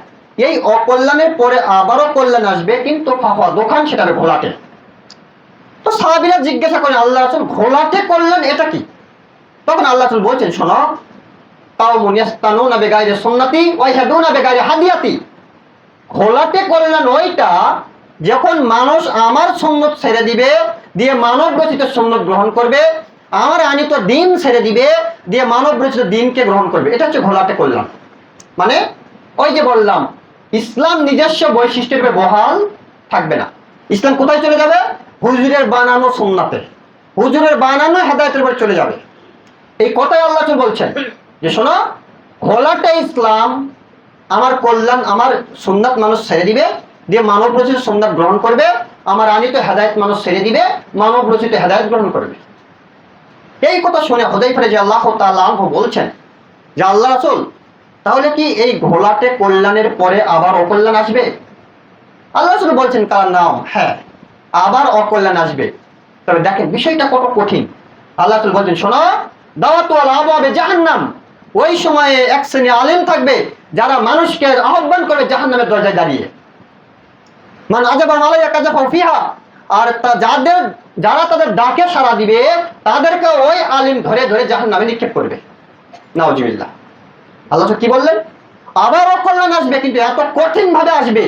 এই অকল্যাণের পরে আবারও কল্যাণ আসবে, কিন্তু ফাফা দোকান সেটা ঘোলাটে। তো সাহাবীরা জিজ্ঞাসা করেন আল্লাহ রাসূল, ঘোলাটে কল্যাণ এটা কি? তখন আল্লাহ রাসূল বলছেন, শোনো, কাউমুন ইয়াস্তানুনা বিগাইরি সুন্নতি ওয়া ইয়াহদুনা বিগাইরি হাদিয়াতি। ঘোলাটে কল্যাণ ওইটা যখন মানুষ আমার সুন্নত ছেড়ে দিবে, দিয়ে মানব রচিত সুন্নত গ্রহণ করবে, আমার আনিত দিন ছেড়ে দিবে, দিয়ে মানব রচিত দিনকে গ্রহণ করবে। এটা হচ্ছে ঘোলাটে কল্যাণ। মানে ওই যে বললাম, ইসলাম নিজস্ব বৈশিষ্ট্যের উপরে বহাল থাকবে না। ইসলাম কোথায় চলে যাবে? হুজুরের বানানো সুন্নাতে, হুজুরের বানানো হেদায়েতের উপর চলে যাবে। এই কথাই আল্লাহ বলছেন যে শোনো, ঘোলাটে ইসলাম, আমার কল্যাণ, আমার সুন্নাত মানুষ ছেড়ে দিবে, দিয়ে মানব রচিত সুন্নাত গ্রহণ করবে, আমার আনিত হেদায়েত মানুষ ছেড়ে দিবে, মানব রচিত হেদায়েত গ্রহণ করবে। এই কথা শুনে হুযায়ফা রাদিয়াল্লাহু তাআলা আনহু বলছেন যে আল্লাহ রাসূল, তাহলে কি এই ঘোলাটে কল্যাণের পরে আবার অকল্যাণ আসবে? আল্লাহ রাসূল বলছেন কালাম নাম, হ্যাঁ, আবার অকল্যাণ আসবে। তবে দেখেন বিষয়টা কত কঠিন। আল্লাহ রাসূল বলছেন, শোনো, দাওয়াতু আলা আবওয়াবে জাহান্নাম, ওই সময়ে এক শ্রেণী আলেম থাকবে যারা মানুষকে আহ্বান করবে জাহান্নামের দরজায় দাঁড়িয়ে। মান আজাবা আলাইয়া কাযাফা ফিহা, আর যারা তাদের ডাকে সাড়া দিবে তাদেরকে ওই আলিম ধরে ধরে জাহান্নামে নিক্ষেপ করবে। নাউজুবিল্লাহ। আল্লাহ কি বললেন? আবার অকল্যাণ আসবে, কিন্তু এত কঠিন ভাবে আসবে।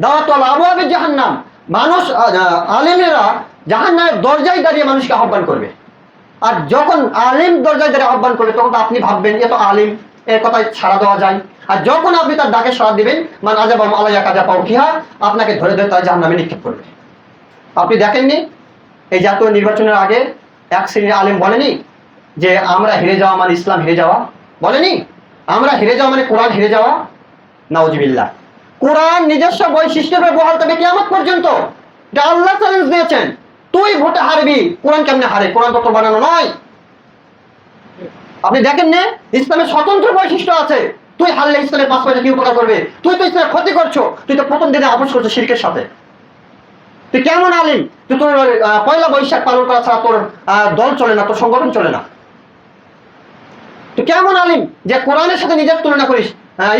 দাওয়াতু আলা আবওয়াবে জাহান্নাম, মানুষ আলিমেরা জাহান্নামের দরজায় দাঁড়িয়ে মানুষকে আহ্বান করবে। আর যখন আলিম দরজায় দাঁড়িয়ে আহ্বান করবে, তখন তো আপনি ভাববেন এ তো আলিম, এর কথায় সাড়া দেওয়া যায়। আর যখন আপনি তার ডাকে সাড়া দিবেন, মান আজাবা আলাইয়া কাযাফা ফিহা, আপনাকে ধরে ধরে তার জাহান্নামে নিক্ষেপ করবে। আপনি দেখেননি এই জাতীয় নির্বাচনের আগে এক শ্রেণীর আলেম বলেনি যে আমরা হেরে যাওয়া মানে ইসলাম হেরে যাওয়া? বলেনি আমরা হেরে যাওয়া মানে কোরআন হেরে যাওয়া? নাউজুবিল্লাহ। কোরআন নিজস্ব বৈশিষ্ট্যের ব্যবহার তবে কিয়ামত পর্যন্ত। এটা আল্লাহ চ্যালেঞ্জ দিয়েছেন, তুই ভোটে হারবি, কোরআন কেমনে হারে? কোরআন তো বানানো নয়। আপনি দেখেন না, ইসলামের স্বতন্ত্র বৈশিষ্ট্য আছে। তুই হারলে ইসলামের 5 পয়সা কি উপকার করবে? তুই তো ইসলামের ক্ষতি করছো, তুই তো প্রথম দিনে আপোষ করছো শিরকের সাথে। তুই কেমন আলিম? তুই তোর পয়লা বৈশাখ পালন করা ছাড়া তোর দল চলে না, তোর সংগঠন চলে না। তুই কেমন আলিম যে কোরআনের সাথে নিজের তুলনা করিস,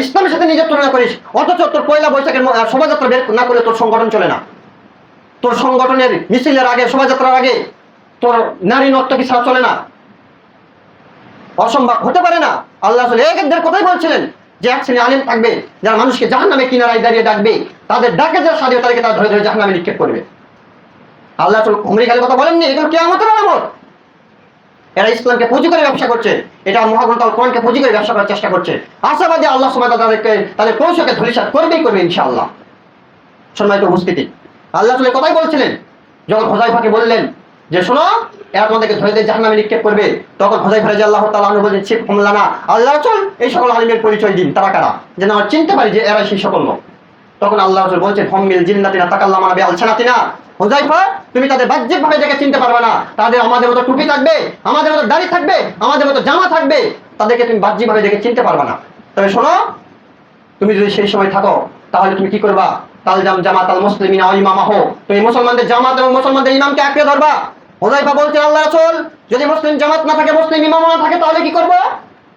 ইসলামের সাথে নিজের তুলনা করিস, অথচ তোর পয়লা বৈশাখের শোভাযাত্রা বের না করলে তোর সংগঠন চলে না। তোর সংগঠনের মিছিলের আগে, শোভাযাত্রার আগে তোর নারী নর্তকী ছাড়া চলে না। অসম্ভব হতে পারে না। আল্লাহ এদের কথাই বলছিলেন যে এক শ্রেণী আলিম থাকবে যারা মানুষকে জাহান্নামে কিনারায় দাঁড়িয়ে ডাকবে, তাদের ডাকে যারা সাথে তাদেরকে তারা ধরে ধরে জাহান্নামে নিক্ষেপ করবে। আল্লাহ হুমরি খালের কথা বলেননি? এগুলো কিয়ামতের আলামত। এরা ইসলামকে পুঁজি করে ব্যবসা করছে, এটা মহাগ্রন্থ আল কোরআনকে পুঁজি করে ব্যবসা করার চেষ্টা করছে। আশাবাদী আল্লাহ সুবহানাহু ওয়া তাআলা তাদেরকে তাদের কৌশলকে ধূলিসাৎ করবেই করবে ইনশাআল্লাহ। সম্মানিত উপস্থিতি, আল্লাহ তাআলা কথাই বলছিলেন যখন হুযায়ফাকে বললেন যে শোনো, এরা তোমাদেরকে ধরে ধরে জাহান্নামে নিক্ষেপ করবে, তখন হুযায়ফা রাদিয়াল্লাহু তাআলা আনহু বলেন, শিফ হুমলানা, আল্লাহ রাসূল এই সকল আলিমের পরিচয় দিন, তারা কারা, যেন আমরা চিনতে পারি যে এরা সেই সকল লোক। তখন আল্লাহ রাসূল বলছেন, হুমিল জিন্নাতিনা তাকাল্লামানা বিআলসানাতিনা, হুযায়ফা তুমি তাদের বাহ্যিকভাবে দেখে চিনতে পারবে না। তাদের আমাদের মতো টুপি থাকবে, আমাদের মতো দাড়ি থাকবে, আমাদের মতো জামা থাকবে, তাদেরকে তুমি বাহ্যিকভাবে দেখে চিনতে পারবে না। তবে শোনো, তুমি যদি সেই সময় থাকো তাহলে তুমি কি করবা? তালজাম জামাত আল মুসলিমিনা ওয়া ইমামাহু, তুমি মুসলমানদের জামাত এবং মুসলমানদের ইমামকে আঁকড়ে ধরবা। হুযায়ফা বলছেন, আল্লাহ রাসূল যদি মুসলিম জামাত না থাকে, মুসলিম ইমাম না থাকে, তাহলে কি করব?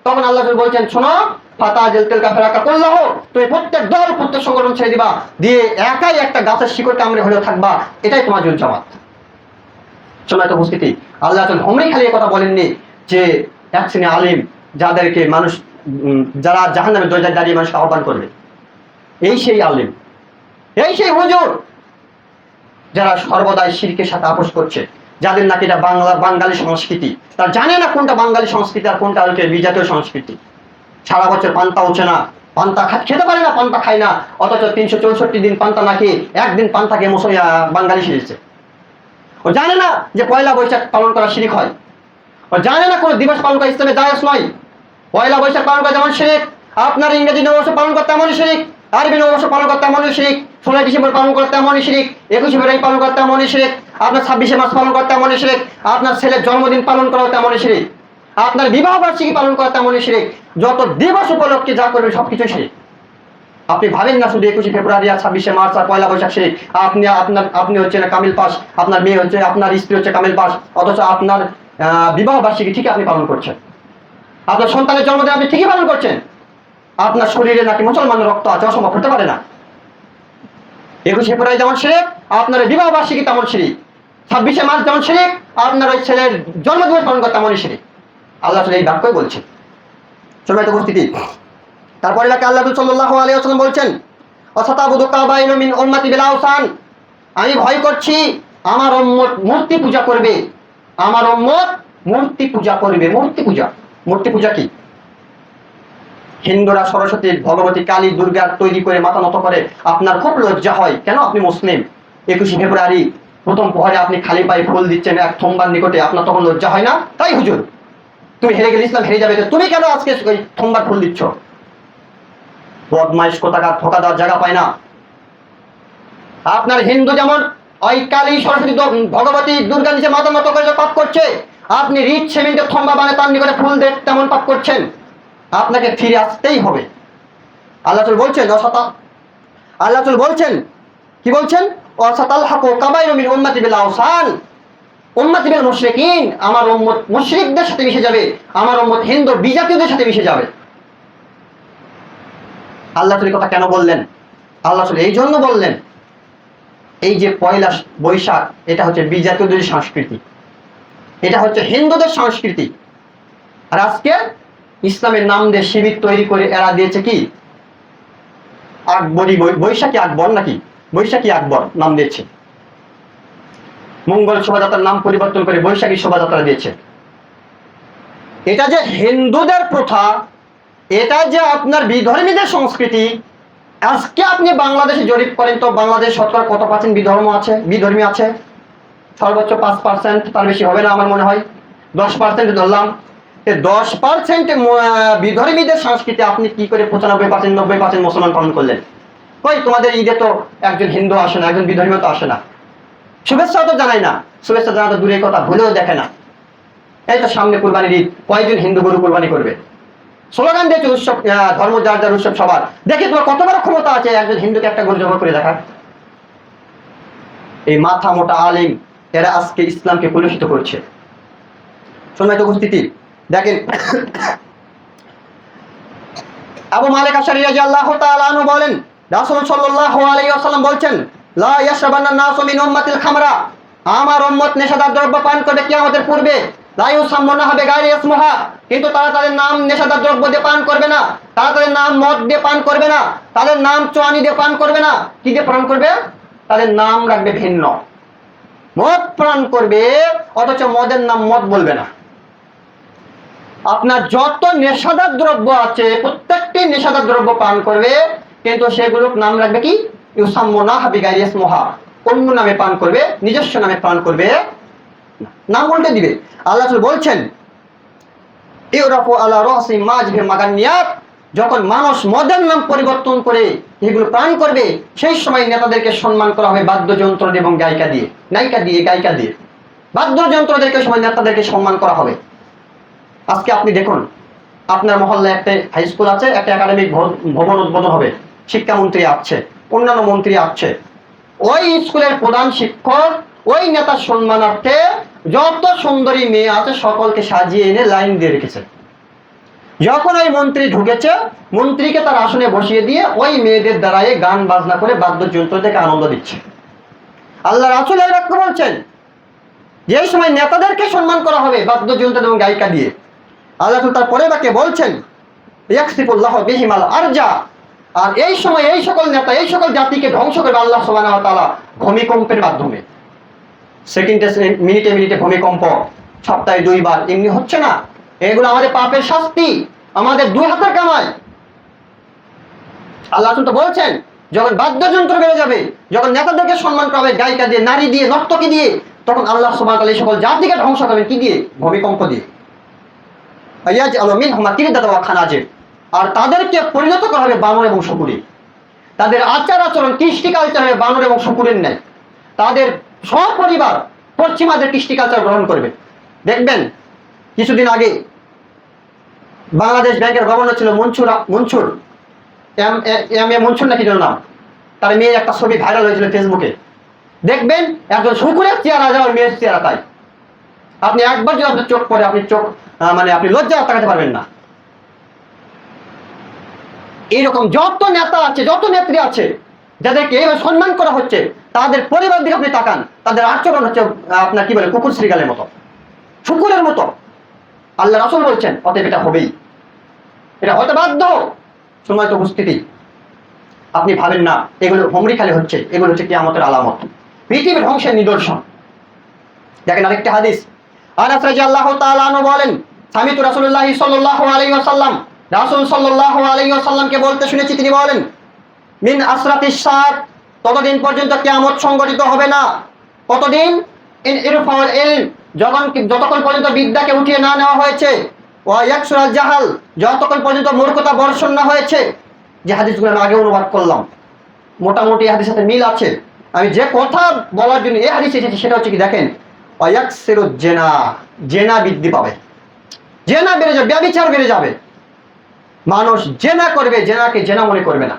তখন আল্লাহ রাসূল বলছেন, শোনো, ফাতাজিল তিলকা ফিরাকা কুল্লাহু, তুমি প্রত্যেক দল, প্রত্যেক সংগঠন ছেড়ে দিবা, দিয়ে একাই একটা গাছের শিকড় কামড়ে হলেও থাকবা, এটাই তোমার জন্য জামাত। সম্মানিত উপস্থিতি, আল্লাহ রাসূল হুমরি খালি কথা বলেননি যে এক শ্রেণী আলিম যাদেরকে মানুষ, যারা জাহান্নামের দরজায় দাঁড়িয়ে মানুষকে আহ্বান করবে। এই সেই আলিম, এই সেই হুজুর যারা সর্বদাই শিরকের সাথে আপোষ করছে, যাদের নাকি এটা বাঙালি সংস্কৃতি, তারা জানে না কোনটা বাঙালি সংস্কৃতি আর কোনটা বিজাতীয় সংস্কৃতি। সারা বছর পান্তা উঠছে না, পান্তা খেতে পারে না, পান্তা খায় না, অথচ 364 দিন পান্তা না খেয়ে একদিন পান্তাকে বাঙালি শিখেছে। ও জানে না যে পয়লা বৈশাখ পালন করা শিরক হয়। ও জানে না কোনো দিবস পালন করা ইসলামে জায়েজ নয়। পয়লা বৈশাখ পালন করা যেমন শিরক, আপনার ইংরেজি নববর্ষ পালন করতে এমনই শিরক, আরবি নববর্ষ পালন করতে এমনই শিরক, 16 ডিসেম্বর পালন করা তেমনই শিরিক, 21 ফেব্রুয়ারি পালন করা তেমনই শিরিক, আপনার 26শে মার্চ পালন করা তেমনই শিরিক, আপনার ছেলের জন্মদিন পালন করা তেমনই শিরিক, আপনার বিবাহ বার্ষিকী পালন করা তেমনই শিরিক, যত দিবস উপলক্ষে যা করবেন সবকিছু শিরিক। আপনি ভাবেন না শুধু 21শে ফেব্রুয়ারি আর 26শে মার্চ আর পয়লা বৈশাখ শিরিক, আপনি হচ্ছে না কামিল পাস, আপনার মেয়ে হচ্ছে, আপনার স্ত্রী হচ্ছে কামিল পাস, অথচ আপনার বিবাহ বার্ষিকী ঠিকই আপনি পালন করছেন, আপনার সন্তানের জন্মদিন আপনি ঠিকই পালন করছেন, আপনার শরীরে নাকি মুসলমানের রক্ত আছে, অসম্ভব হতে পারে না। 21শে ফেব্রুয়ারি যেমন শিরিক, আপনার বিবাহ বার্ষিকী তেমন শিরিক, 26শে মার্চ যেমন শিরিক, আপনার ওই ছেলের জন্মদিন পালন করা তেমনই শিরিক। আল্লাহ এই বাক্যই বলছেন। সম্মানিত উপস্থিতি, তারপরে আল্লাহ সাল্লাল্লাহু আলাইহি ওয়াসাল্লাম বলছেন, অসাতাবুদু কাবাইনু মিন উম্মতি বিল আওসান, আমি ভয় করছি আমার উম্মত মূর্তি পূজা করবে, আমার উম্মত মূর্তি পূজা করবে। মূর্তি পূজা কি? হিন্দুরা সরস্বতী, ভগবতী, কালী, দুর্গা তৈরি করে মাথা নত করে, আপনার খুব লজ্জা হয় কেন? আপনি মুসলিম, 21শে ফেব্রুয়ারি প্রথম প্রহরে আপনি খালি পায়ে ফুল দিচ্ছেন এক থম্বার নিকটে, আপনার তখন লজ্জা হয় না? তাই হুজুর, তুমি হেরে গেলে ইসলাম হেরে যাবে, তুমি কেন আজকে ওই থম্বার ফুল দিচ্ছ? বদমাইশ কোথাকার, ধোকা দেওয়ার জায়গা পায় না। আপনার হিন্দু যেমন ওই কালী, সরস্বতী, ভগবতী, দুর্গা নিচে মাথা নত করে পাপ করছে, আপনি রিচ সিমেন্টের থম্বা বানায় তার নিকটে ফুল দেন তেমন পাপ করছেন, আপনাকে ফিরে আসতেই হবে। আল্লাহ বলছেন কি বলছেন? ওয়াসাতালহাকু কাবাইরু মিন উম্মতি বিল আওসান, উম্মতি বিল মুশরিকিন, আমার উম্মত মুশরিকদের সাথে মিশে যাবে, আমার উম্মত হিন্দু বিজাতীয়দের সাথে মিশে যাবে। আল্লাহ কথা কেন বললেন? আল্লাহ এই জন্য বললেন, এই যে পয়লা বৈশাখ, এটা হচ্ছে বিজাতীয়দের সংস্কৃতি, এটা হচ্ছে হিন্দুদের সংস্কৃতি, আর আজকে ইসলামের নাম দিয়ে শিবির তৈরি করে এরা দিয়েছে কি আকবরী বৈশাখী, আকবর নাকি বৈশাখী আকবর নাম দিয়েছে, মঙ্গল শোভাযাত্রার নাম পরিবর্তন করে বৈশাখী শোভাযাত্রা দিয়েছে। এটা যে হিন্দুদের প্রথা, এটা যে আপনার বিধর্মীদের সংস্কৃতি। আজকে আপনি বাংলাদেশে জরিপ করেন তো বাংলাদেশ শতকরা কত পার্সেন্ট বিধর্মী আছে? সর্বোচ্চ 5%, তার বেশি হবে না আমার মনে হয়, 10% ধরলাম। 10% বিধর্মীদের সংস্কৃতি আপনি কি করে 95%, 90% মুসলমান পালন করলেন? কই তোমাদের ঈদে তো একজন হিন্দু আসে না, একজন বিধর্মী তো আসে না, শুভেচ্ছাও তো জানাই না, শুভেচ্ছা জানা তো দূরের কথা, ভুলেও দেখে না। এই তো সামনে কুরবানির ঈদ, কয়েকজন হিন্দু গরু কুরবানি করবে, স্লোগান দিয়েছে উৎসব, ধর্ম যার যার উৎসব সবার। দেখি তোমার কত বড় ক্ষমতা আছে একজন হিন্দুকে একটা গরু জমা করে দেখার। এই মাথা মোটা আলিম এরা আজকে ইসলামকে কলুষিত করছে। সম্মানিত উপস্থিতি, দেখেন আবু মালিক আশআরী রাদিয়াল্লাহু তাআলা আনহু বলেন, রাসূল সাল্লাল্লাহু আলাইহি ওয়াসাল্লাম বলছেন, লা ইয়াশরাবান্না নাসু মিন উম্মাতিল খামরা, আমার উম্মত নেশাদার দ্রব্য পান করবে কিয়ামতের পূর্বে, লা ইউসাম্মুনাহা বিগাইরি ইসমুহা, কিন্তু তারা তাদের নাম নেশাদার দ্রব্য দিয়ে পান করবে না, তারা তাদের নাম মদ দিয়ে পান করবে না, তাদের নাম চুয়ানি দিয়ে পান করবে না। কি দিয়ে পান করবে? তাদের নাম রাখবে ভিন্ন, মদ পান করবে, অথচ মদের নাম মদ বলবে না। আপনার যত নেশাদার দ্রব্য আছে প্রত্যেকটি নেশাদার দ্রব্য পান করবে, কিন্তু সেগুলোর নাম রাখবে কি? ইউসাম্মুনাহা বিগাইরি ইসমুহা, অন্য নামে পান করবে, নিজস্ব নামে পান করবে, নাম উল্টে দিবে। আল্লাহ বলছেন, ইউরাফু আলা রাসি মাজহি মাগানিয়াত, যখন মানুষ মদের নাম পরিবর্তন করে এগুলো পান করবে, সেই সময় নেতাদেরকে সম্মান করা হবে বাদ্যযন্ত্র এবং গায়িকা দিয়ে, বাদ্যযন্ত্রদেরকে সময় নেতাদেরকে সম্মান করা হবে। আজকে আপনি দেখুন, আপনার মহল্লায় একটা হাই স্কুল আছে, একটা একাডেমিক ভবন উদ্বোধন হবে, শিক্ষামন্ত্রী আসছে, অন্যান্য মন্ত্রী আসছে, ওই স্কুলের প্রধান শিক্ষক ওই নেতার সম্মানার্থে যত সুন্দরী মেয়ে আছে সকলকে সাজিয়ে এনে লাইন দিয়ে রেখেছে। যখন ওই মন্ত্রী ঢুকেছে, মন্ত্রীকে তার আসনে বসিয়ে দিয়ে ওই মেয়েদের দ্বারাই গান বাজনা করে বাদ্যযন্ত্র থেকে আনন্দ দিচ্ছে। আল্লাহ রাসূল এই বাক্য বলছেন, যে সময় নেতাদেরকে সম্মান করা হবে বাদ্যযন্ত্র এবং গায়িকা দিয়ে, আল্লাহ তার পরে বাক্যে বলছেন, ইয়াকসিফুল্লাহু বিহিমাল আরজা, আর এই সময় এই সকল নেতা এই সকল জাতিকে ধ্বংস করবে আল্লাহ সুবহানাহু ওয়া তাআলা ভূমিকম্পের মাধ্যমে। সেকেন্ডে মিনিটে ভূমিকম্প, সপ্তাহে 2 বার, এমনি হচ্ছে না। এগুলো আমাদের পাপের শাস্তি, আমাদের 2 হাতের কামাই। আল্লাহ তো বলছেন, যখন বাদ্যযন্ত্র বেড়ে যাবে, যখন নেতাদেরকে সম্মান করা হবে গায়িকা দিয়ে, নারী দিয়ে, নর্তকী দিয়ে, তখন আল্লাহ সুবহানাহু ওয়া তাআলা এই সকল জাতিকে ধ্বংস করবেন কি দিয়ে? ভূমিকম্প দিয়ে। ইয়াজআলু মিনহুম কিরদাতা ওয়া খানাজির, আর তাদেরকে পরিণত করা হবে বানর এবং শকুনে। তাদের আচার আচরণ কৃষ্টি কালচার হবে বানর এবং শুকুরের ন্যায়। তাদের সপরিবার পশ্চিমাদের কৃষ্টি কালচার গ্রহণ করবে। দেখবেন কিছুদিন আগে বাংলাদেশ ব্যাংকের গভর্নর ছিল মনসুর এম এ মনসুর নাকি যেন নাম, তার মেয়ের একটা ছবি ভাইরাল হয়েছিল ফেসবুকে। দেখবেন একজন শুকুরের চেহারা যাওয়ার মেয়ের চেহারা তাই। আপনি একবার যদি আপনার চোখ পড়ে আপনি চোখ আপনি লজ্জা তাকাতে পারবেন না। এইরকম যত নেতা আছে, যত নেত্রী আছে, যাদেরকে এইভাবে সম্মান করা হচ্ছে, তাদের পরিবার দিকে আপনি তাকান, তাদের আচরণ হচ্ছে আপনার কি বলে কুকুর শ্রীগালের মতো, শুকুরের মতো। আল্লাহ রাসূল বলছেন অতএব এটা হবেই, এটা হতে বাধ্য। সময় তো উপস্থিতি, আপনি ভাবেন না এগুলো হুমরি খালি হচ্ছে, এগুলো হচ্ছে কিয়ামতের আলামত, পৃথিবীর ধ্বংসের নিদর্শন। দেখেন আরেকটা হাদিস, আনাস রাদিয়াল্লাহু তাআলা আনহু বলেন, সামিতু রাসূলুল্লাহ সাল্লাল্লাহু আলাইহি ওয়াসাল্লাম, রাসূল সাল্লাল্লাহু আলাইহি ওয়াসাল্লামকে বলতে শুনেছি, তিনি বলেন, মিন আসরাতিস সাআত, ততদিন পর্যন্ত কিয়ামত সংঘটিত হবে না। কতদিন? ইন ইরফাউল ইলম, যতক্ষণ পর্যন্ত বিদ্যাকে উঠিয়ে না নেওয়া হয়েছে, ওয়া ইয়াকসুরাল জাহাল, যতক্ষণ পর্যন্ত মূর্খতা বর্ষণ না হয়েছে। যে হাদিসগুলো আমি আগে অনুবাদ করলাম, মোটামুটি হাদিসের সাথে মিল আছে। আমি যে কথা বলার জন্য এই হাদিস এসেছি সেটা হচ্ছে কি, দেখেন, ওয়া ইয়াকসিরুজ জিনা, জেনা বৃদ্ধি পাবে, জেনা বেড়ে যাবে, ব্যভিচার বেড়ে যাবে। মানুষ জেনা করবে, জেনাকে জেনা মনে করবে না।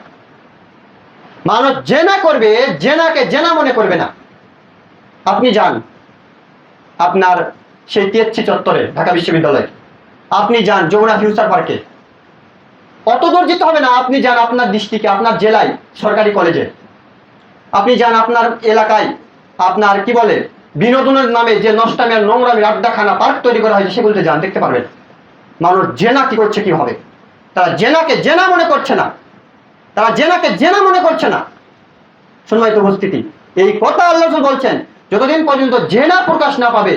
মানুষ জেনা করবে, জেনাকে জেনা মনে করবে না। আপনি যান আপনার সেই টিএসসি চত্বরে, ঢাকা বিশ্ববিদ্যালয়ে, আপনি যান যমুনা ফিউচার পার্কে, অত দূর যেতে হবে না, আপনি যান আপনার ডিস্ট্রিক্টে, আপনার জেলায় সরকারি কলেজে, আপনি যান আপনার এলাকায়, আপনার কি বলে বিনোদনের নামে যে নষ্টামের নোংরামের আড্ডাখানা পার্ক তৈরি করা হয়েছে, সেগুলোতে যান, দেখতে পারবেন মানুষ জেনা কি করছে, কিভাবে তারা জেনাকে জেনা মনে করছে না, তারা জেনাকে জেনা মনে করছে না। সম্মানিত উপস্থিতি, এই কথা আল্লাহ রাসূল বলছেন, যতদিন পর্যন্ত জেনা প্রকাশ না পাবে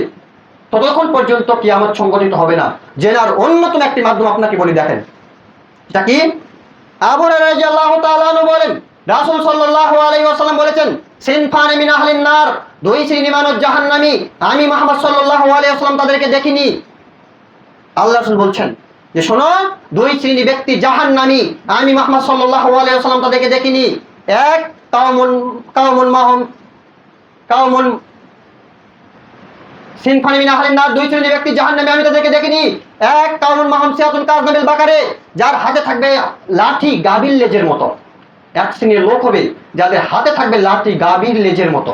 ততক্ষণ পর্যন্ত কিয়ামত সংঘটিত হবে না। জেনার অন্যতম একটি মাধ্যম আপনাকে বলি, দেখেন এটা কি। আবু হুরায়রা রাদিয়াল্লাহু তাআলা আনহু বলেন, রাসূল সাল্লাল্লাহু আলাইহি ওয়াসাল্লাম বলেছেন, সিনফানি মিন আহলিন নার, দুই শ্রেণী মানুষ জাহান্নামী, আমি মুহাম্মদ সাল্লাল্লাহু আলাইহি ওয়াসাল্লাম তাদেরকে দেখিনি। আল্লাহ রাসূল বলছেন যে শোনো, দুই শ্রেণী ব্যক্তি জাহান্নামী, আমি মুহাম্মদ সাল্লাল্লাহু আলাইহি ওয়াসাল্লাম তাদেরকে দেখিনি। এক, কাউমুন সিনফানি মিন আহলিন নার, দুই শ্রেণী ব্যক্তি জাহান্নামী, আমি তাদেরকে দেখিনি। এক, কাউমুন মাহুম সিয়াতুন কাযনাবিল বাকারে, যার হাতে থাকবে লাঠি গাভীর লেজের মতো। এক শ্রেণীর লোক হবে যাদের হাতে থাকবে লাঠি গাভীর লেজের মতো,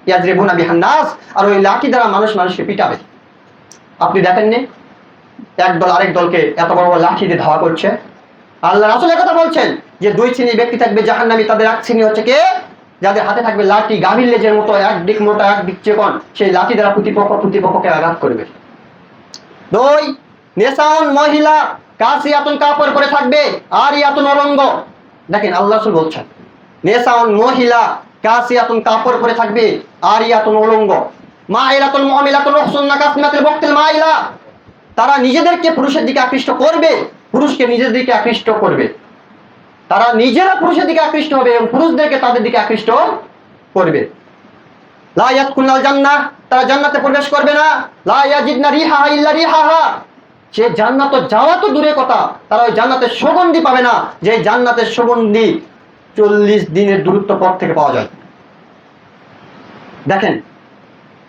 ইয়াজরিবুনা বিহান নাস, আর ওই লাঠি দ্বারা মানুষকে পিটাবে। আপনি দেখেননি একদল আরেক দলকে এত বড় বড় লাঠি দিয়ে ধাওয়া করছে? আল্লাহ রাসূল কথা বলছেন যে দুই শ্রেণীর ব্যক্তি থাকবে জাহান্নামী, তাদের এক শ্রেণী হচ্ছে কে, যাদের হাতে থাকবে লাঠি গাভীর লেজের মতো, এক দিক মোটা এক দিক চিকন, সেই লাঠি দ্বারা প্রতিপক্ষকে আঘাত করবে। দুই, নেসাউন, মহিলা, কাসিয়াতুন, কাপড় পরে থাকবে, আরিয়াতুন, অলঙ্গ। দেখেন আল্লাহ রাসূল বলছেন, নেসাউন, মহিলা, কাসিয়াতুন, কাপড় পরে থাকবে, আরিয়াতুন, অলঙ্গ, মাইলাতুন, মুমিলাতুন, উখসুন্না কাসমাতুল বক্তিল মাইলা, তারা নিজেদেরকে পুরুষের দিকে আকৃষ্ট করবে, পুরুষকে নিজের দিকে আকৃষ্ট করবে, তারা নিজেরা পুরুষের দিকে আকৃষ্ট হবে এবং পুরুষদেরকে তাদের দিকে আকৃষ্ট করবে। লা ইয়াদখুলুল জান্নাহ, তারা জান্নাতে প্রবেশ করবে না। লা ইয়াজিদনা রিহাহা ইল্লা রিহাহা, সে জান্নাত যাওয়া তো দূরের কথা, তারা ওই জান্নাতের সুগন্ধি পাবে না, যে জান্নাতের সুগন্ধি 40 দিনের দূরত্ব পথ থেকে পাওয়া যায়। দেখেন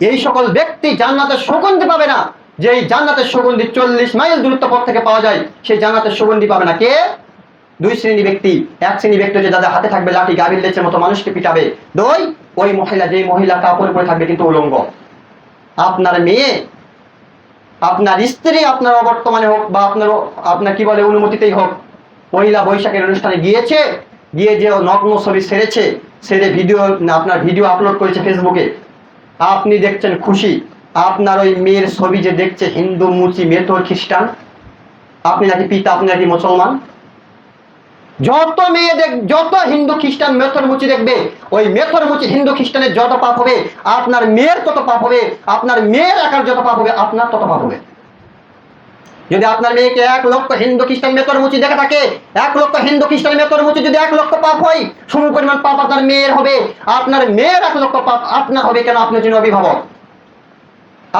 এই সকল ব্যক্তি জান্নাতের সুগন্ধি পাবে না, যে জান্নাতের সুগন্ধি 40 মাইল দূরত্ব পথ থেকে পাওয়া যায়, সেই জান্নাতের সুগন্ধি পাবে না। কে? দুই শ্রেণী ব্যক্তি। এক শ্রেণী ব্যক্তি হচ্ছে যাদের হাতে থাকবে লাঠি গাভীর লেজের মতো, মানুষকে পিটাবে। দুই, ওই মহিলা, যে মহিলা কাপড় পরে থাকবে কিন্তু উলঙ্গ। আপনার মেয়ে, আপনার স্ত্রী, আপনার অবর্তমানে হোক বা আপনার কি বলে অনুমতিতেই হোক, পয়লা বৈশাখের অনুষ্ঠানে গিয়েছে, গিয়ে যে নগ্ন ছবি ছেড়ে আপনার ভিডিও আপলোড করেছে ফেসবুকে, আপনি দেখছেন খুশি। আপনার ওই মেয়ের ছবি যে দেখছে হিন্দু, মুচি, মেথর, খ্রিস্টান, আপনি নাকি পিতা, আপনি নাকি মুসলমান। যত মেয়ে যত হিন্দু খ্রিস্টান মেথর মুচি দেখবে, ওই মেথর মুচি হিন্দু খ্রিস্টানের যত পাপ হবে, আপনার মেয়ের তত পাপ হবে। আপনার মেয়ের একার যত পাপ হবে, আপনার তত পাপ হবে। যদি আপনার মেয়েকে 1 লক্ষ হিন্দু খ্রিস্টান মেথর মুচি দেখে থাকে, 1 লক্ষ হিন্দু খ্রিস্টান মেথর মুচি যদি 1 লক্ষ পাপ হয়, সম পরিমাণ পাপ আপনার মেয়ের হবে। আপনার মেয়ের 1 লক্ষ পাপ আপনার হবে। কেন? আপনি যিনি অভিভাবক।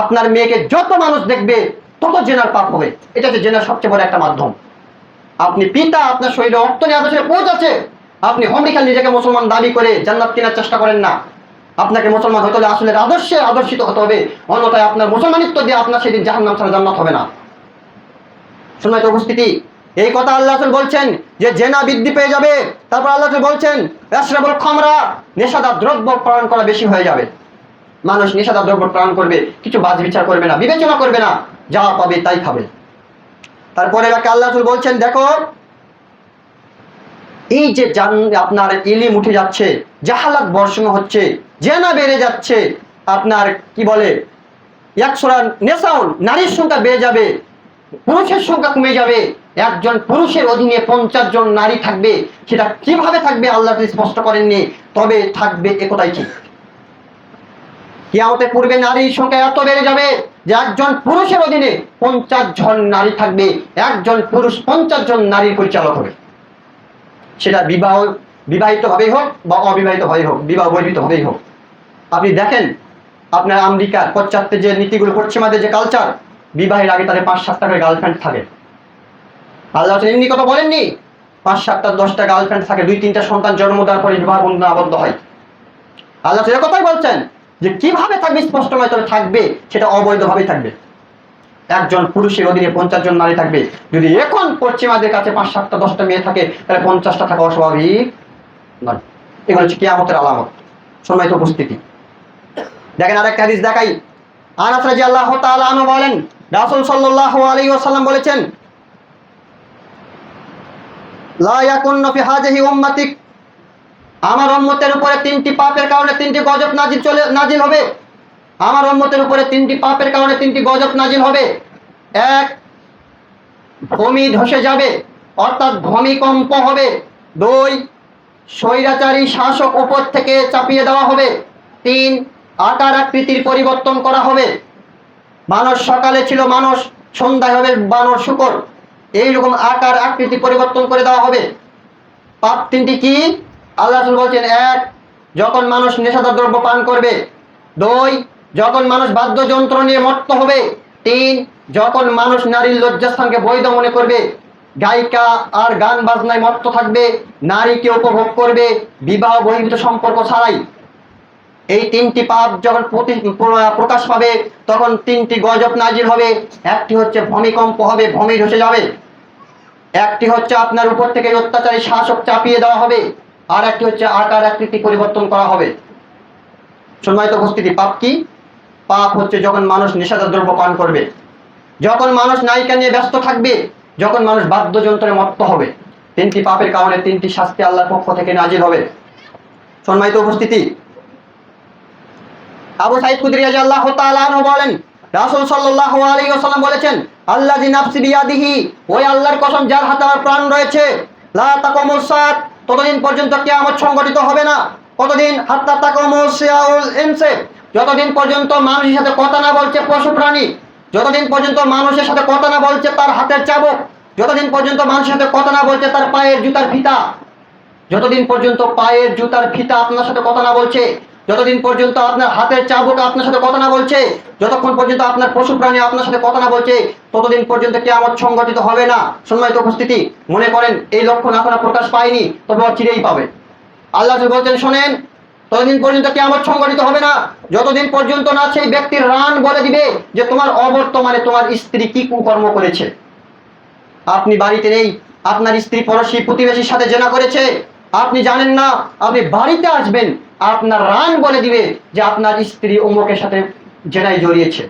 আপনার মেয়েকে যত মানুষ দেখবে তত জেনার পাপ হবে। এটা হচ্ছে জেনার সবচেয়ে বড় একটা মাধ্যম। আপনি পিতা, আপনার শরীরে রক্ত নিয়ে আপনার শরীরে পৌঁছাচ্ছে, আপনি হমিখাল নিজেকে মুসলমান দাবি করে জান্নাত কেনার চেষ্টা করেন না। আপনাকে মুসলমান হতে হলে আসলে আদর্শে আদর্শিত হতে হবে, অন্যথায় আপনার মুসলমানিত্ব দিয়ে আপনার সেদিন জাহান্নাম ছাড়া জান্নাত হবে না। সম্মানিত উপস্থিতি, এই কথা আল্লাহ রাসূল বলছেন যে জেনা বৃদ্ধি পেয়ে যাবে। তারপর আল্লাহ রাসূল বলছেন ইয়াশরাবুল খামরা, নেশাদার দ্রব্য পান করা বেশি হয়ে যাবে। মানুষ নেশাদার দ্রব্য পান করবে, কিছু বাজ বিচার করবে না, বিবেচনা করবে না, যা পাবে তাই খাবে। তারপরে আল্লাহ রাসূল বলছেন দেখো, এই যে আপনার ইলিম উঠে যাচ্ছে, জাহালাত বর্ষণ হচ্ছে, জেনা বেড়ে যাচ্ছে, আপনার কি বলে ইয়াকসুরা নেসাউন, নারীর সংখ্যা বেড়ে যাবে, পুরুষের সংখ্যা কমে যাবে। একজন পুরুষের অধীনে 50 জন নারী থাকবে। সেটা কিভাবে থাকবে আল্লাহ স্পষ্ট করেননি, তবে থাকবে একথাই ঠিক। কিয়ামতের পূর্বে নারীর সংখ্যা এত বেড়ে যাবে যে একজন পুরুষের অধীনে 50 জন নারী থাকবে, একজন পুরুষ 50 জন নারীর পরিচালক হবে। সেটা বিবাহিত হবেই হোক বা অবিবাহিত হবেই হোক, বিবাহ বহির্ভূত হবেই হোক। আপনি দেখেন আপনার আমেরিকার পশ্চাত্যে যে নীতিগুলো, পশ্চিমাদের যে কালচার, বিবাহের আগে তাদের 5-7টা করে গার্লফ্রেন্ড থাকে। আল্লাহ এমনি কথা বলেননি, 5-7টা 10টা গার্লফ্রেন্ড থাকে, 2-3টা সন্তান জন্ম দেওয়ার পরে বিবাহ বন্ধনে আবদ্ধ হয়। আল্লাহ এ কথাই বলছেন যে কিভাবে থাকবে স্পষ্টময়, তবে থাকবে সেটা অবৈধভাবেই থাকবে। একজন পুরুষের অধীনে 50 জন নারী থাকবে। যদি এখন পশ্চিমাদের কাছে 5-7টা 10টা মেয়ে থাকে, তাহলে 50টা থাকা অস্বাভাবিক নয়। এগুলো হচ্ছে কিয়ামতের আলামত। সম্মানিত উপস্থিতি, দেখেন আরেকটা হাদিস দেখাই। আনাস রাদিয়াল্লাহু তাআলা আনহু বলেন রাসূল সাল্লাল্লাহু আলাইহি ওয়াসাল্লাম বলেছেন লা ইয়াকুন্নু ফি হাযিহি উম্মাতিক, আমার উম্মতের উপরে 3টি পাপের কারণে 3টি গজব নাজিল হবে। আমার উম্মতের উপরে 3টি পাপের কারণে 3টি গজব নাজিল হবে। 1, ভূমি ধসে যাবে, অর্থাৎ ভূমিকম্প হবে। 2, স্বৈরাচারী শাসক উপর থেকে চাপিয়ে দেওয়া হবে। 3, আকার আকৃতির পরিবর্তন করা হবে। মানুষ সকালে ছিল মানুষ, সন্ধ্যায় হবে বানর শূকর, এইরকম আকার আকৃতি পরিবর্তন করে দেওয়া হবে। পাপ 3টি কি আল্লাহ রাসূল বলছেন? 1, যখন মানুষ নেশাদার দ্রব্য পান করবে। 2, যখন মানুষ বাদ্যযন্ত্র নিয়ে মত্ত হবে। 3, যখন মানুষ নারীর লজ্জাস্থানকে বৈধ মনে করবে, গায়িকা আর গান বাজনায় মত্ত থাকবে, নারীকে উপভোগ করবে বিবাহ বহির্ভূত সম্পর্ক ছাড়াই। এই 3টি পাপ যখন প্রকাশ পাবে, তখন 3টি গজব নাজিল হবে। একটি হচ্ছে ভূমিকম্প হবে, ভূমি ধসে যাবে। একটি হচ্ছে আপনার উপর থেকে অত্যাচারী শাসক চাপিয়ে দেওয়া হবে। আর একটি হচ্ছে আকার আকৃতি পরিবর্তন করা হবে। সম্মানিত উপস্থিতি, পাপ কি? পাপ হচ্ছে যখন মানুষ নেশাদার দ্রব্য পান করবে, যখন মানুষ নায়িকা নিয়ে ব্যস্ত থাকবে, যখন মানুষ বাদ্যযন্ত্রে মত্ত হবে। 3টি পাপের কারণে 3টি শাস্তি আল্লাহর পক্ষ থেকে নাজিল হবে। সম্মানিত উপস্থিতি, আবু সাঈদ খুদরি রাদিয়াল্লাহু তাআলা আনহু বলেন রাসূল সাল্লাল্লাহু আলাইহি ওয়াসাল্লাম বলেছেন আল্লাযী নাফসি বিয়াদিহি, ওই আল্লাহর কসম যার হাতে আমার প্রাণ রয়েছে, লা তাকুমুস সাআত, ততদিন পর্যন্ত কিয়ামত সংঘটিত হবে না। কতদিন? হাত্তা তাকুমুস সিয়াউল ইনসি, যতদিন পর্যন্ত মানুষের সাথে কথা না বলছে পশু প্রাণী, যতদিন পর্যন্ত মানুষের সাথে কথা না বলছে তার হাতের চাবুক, যতদিন পর্যন্ত মানুষের সাথে কথা না বলছে তার পায়ের জুতার ফিতা, যতদিন পর্যন্ত পায়ের জুতার ফিতা আপনার সাথে কথা না বলছে, যতদিন পর্যন্ত আপনার হাতের চাবুক আপনার সাথে কথা না বলছে, যতক্ষণ পর্যন্ত আপনার পশু প্রাণী আপনার সাথে কথা না বলছে, ততদিন পর্যন্ত কিয়ামত সংঘটিত হবে না। সম্মানিত উপস্থিতি, মনে করেন এই লক্ষণ এখনো প্রকাশ পায়নি, তবে চিরেই পাবে। আল্লাহ বলছেন শোনেন, ততদিন পর্যন্ত কিয়ামত সংঘটিত হবে না যতদিন পর্যন্ত না সেই ব্যক্তির রান বলে দিবে যে তোমার অবর্তমানে তোমার স্ত্রী কি কুকর্ম করেছে। আপনি বাড়িতে নেই, আপনার স্ত্রী পড়োশী প্রতিবেশীর সাথে জেনা করেছে, আপনি জানেন না, আপনি বাড়িতে আসবেন, আপনার রান বলে দিবে যে আপনার স্ত্রী অমুকের সাথে জেনায় জড়িয়েছে।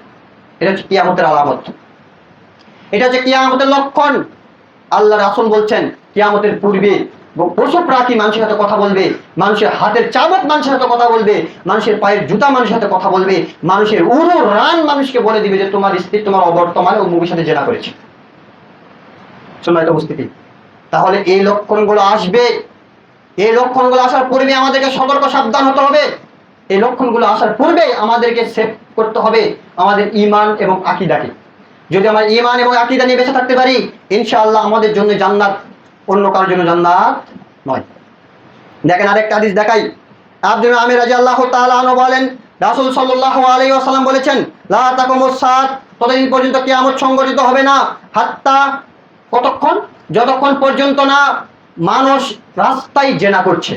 এটা হচ্ছে কিয়ামতের আলামত, এটা হচ্ছে কিয়ামতের লক্ষণ। আল্লাহ রাসূল বলছেন কিয়ামতের পূর্বে পশু প্রাণী মানুষের সাথে কথা বলবে, মানুষের হাতের চাবুক মানুষের সাথে কথা বলবে, মানুষের পায়ের জুতা মানুষের সাথে কথা বলবে, মানুষের উরু রান মানুষকে বলে দিবে যে তোমার স্ত্রী তোমার অবর্তমানে অমুকের সাথে জেনা করেছে। সম্মানিত উপস্থিতি, তাহলে এই লক্ষণগুলো আসবে। এই লক্ষণগুলো আসার পূর্বে আমাদেরকে সতর্ক সাবধান হতে হবে। এই লক্ষণগুলো আসার পূর্বে আমাদেরকে সেভ করতে হবে আমাদের ঈমান এবং আকীদাকে। যদি আমরা ঈমান এবং আকীদা নিয়ে বেঁচে থাকতে পারি, ইনশাআল্লাহ আমাদের জন্য জান্নাত, অন্য কারোর জন্য জান্নাত নয়। দেখেন আরেকটা হাদিস দেখাই। আব্দুল আমির রাদিয়াল্লাহু তাআলা আনহু বলেন রাসূল সাল্লাল্লাহু আলাইহি ওয়াসাল্লাম বলেছেন লা তাকুমুস সাআত, ততদিন পর্যন্ত কিয়ামত সংঘটিত হবে না, হাত্তা, কতক্ষণ? যতক্ষণ পর্যন্ত না মানুষ রাস্তায় জেনা করছে।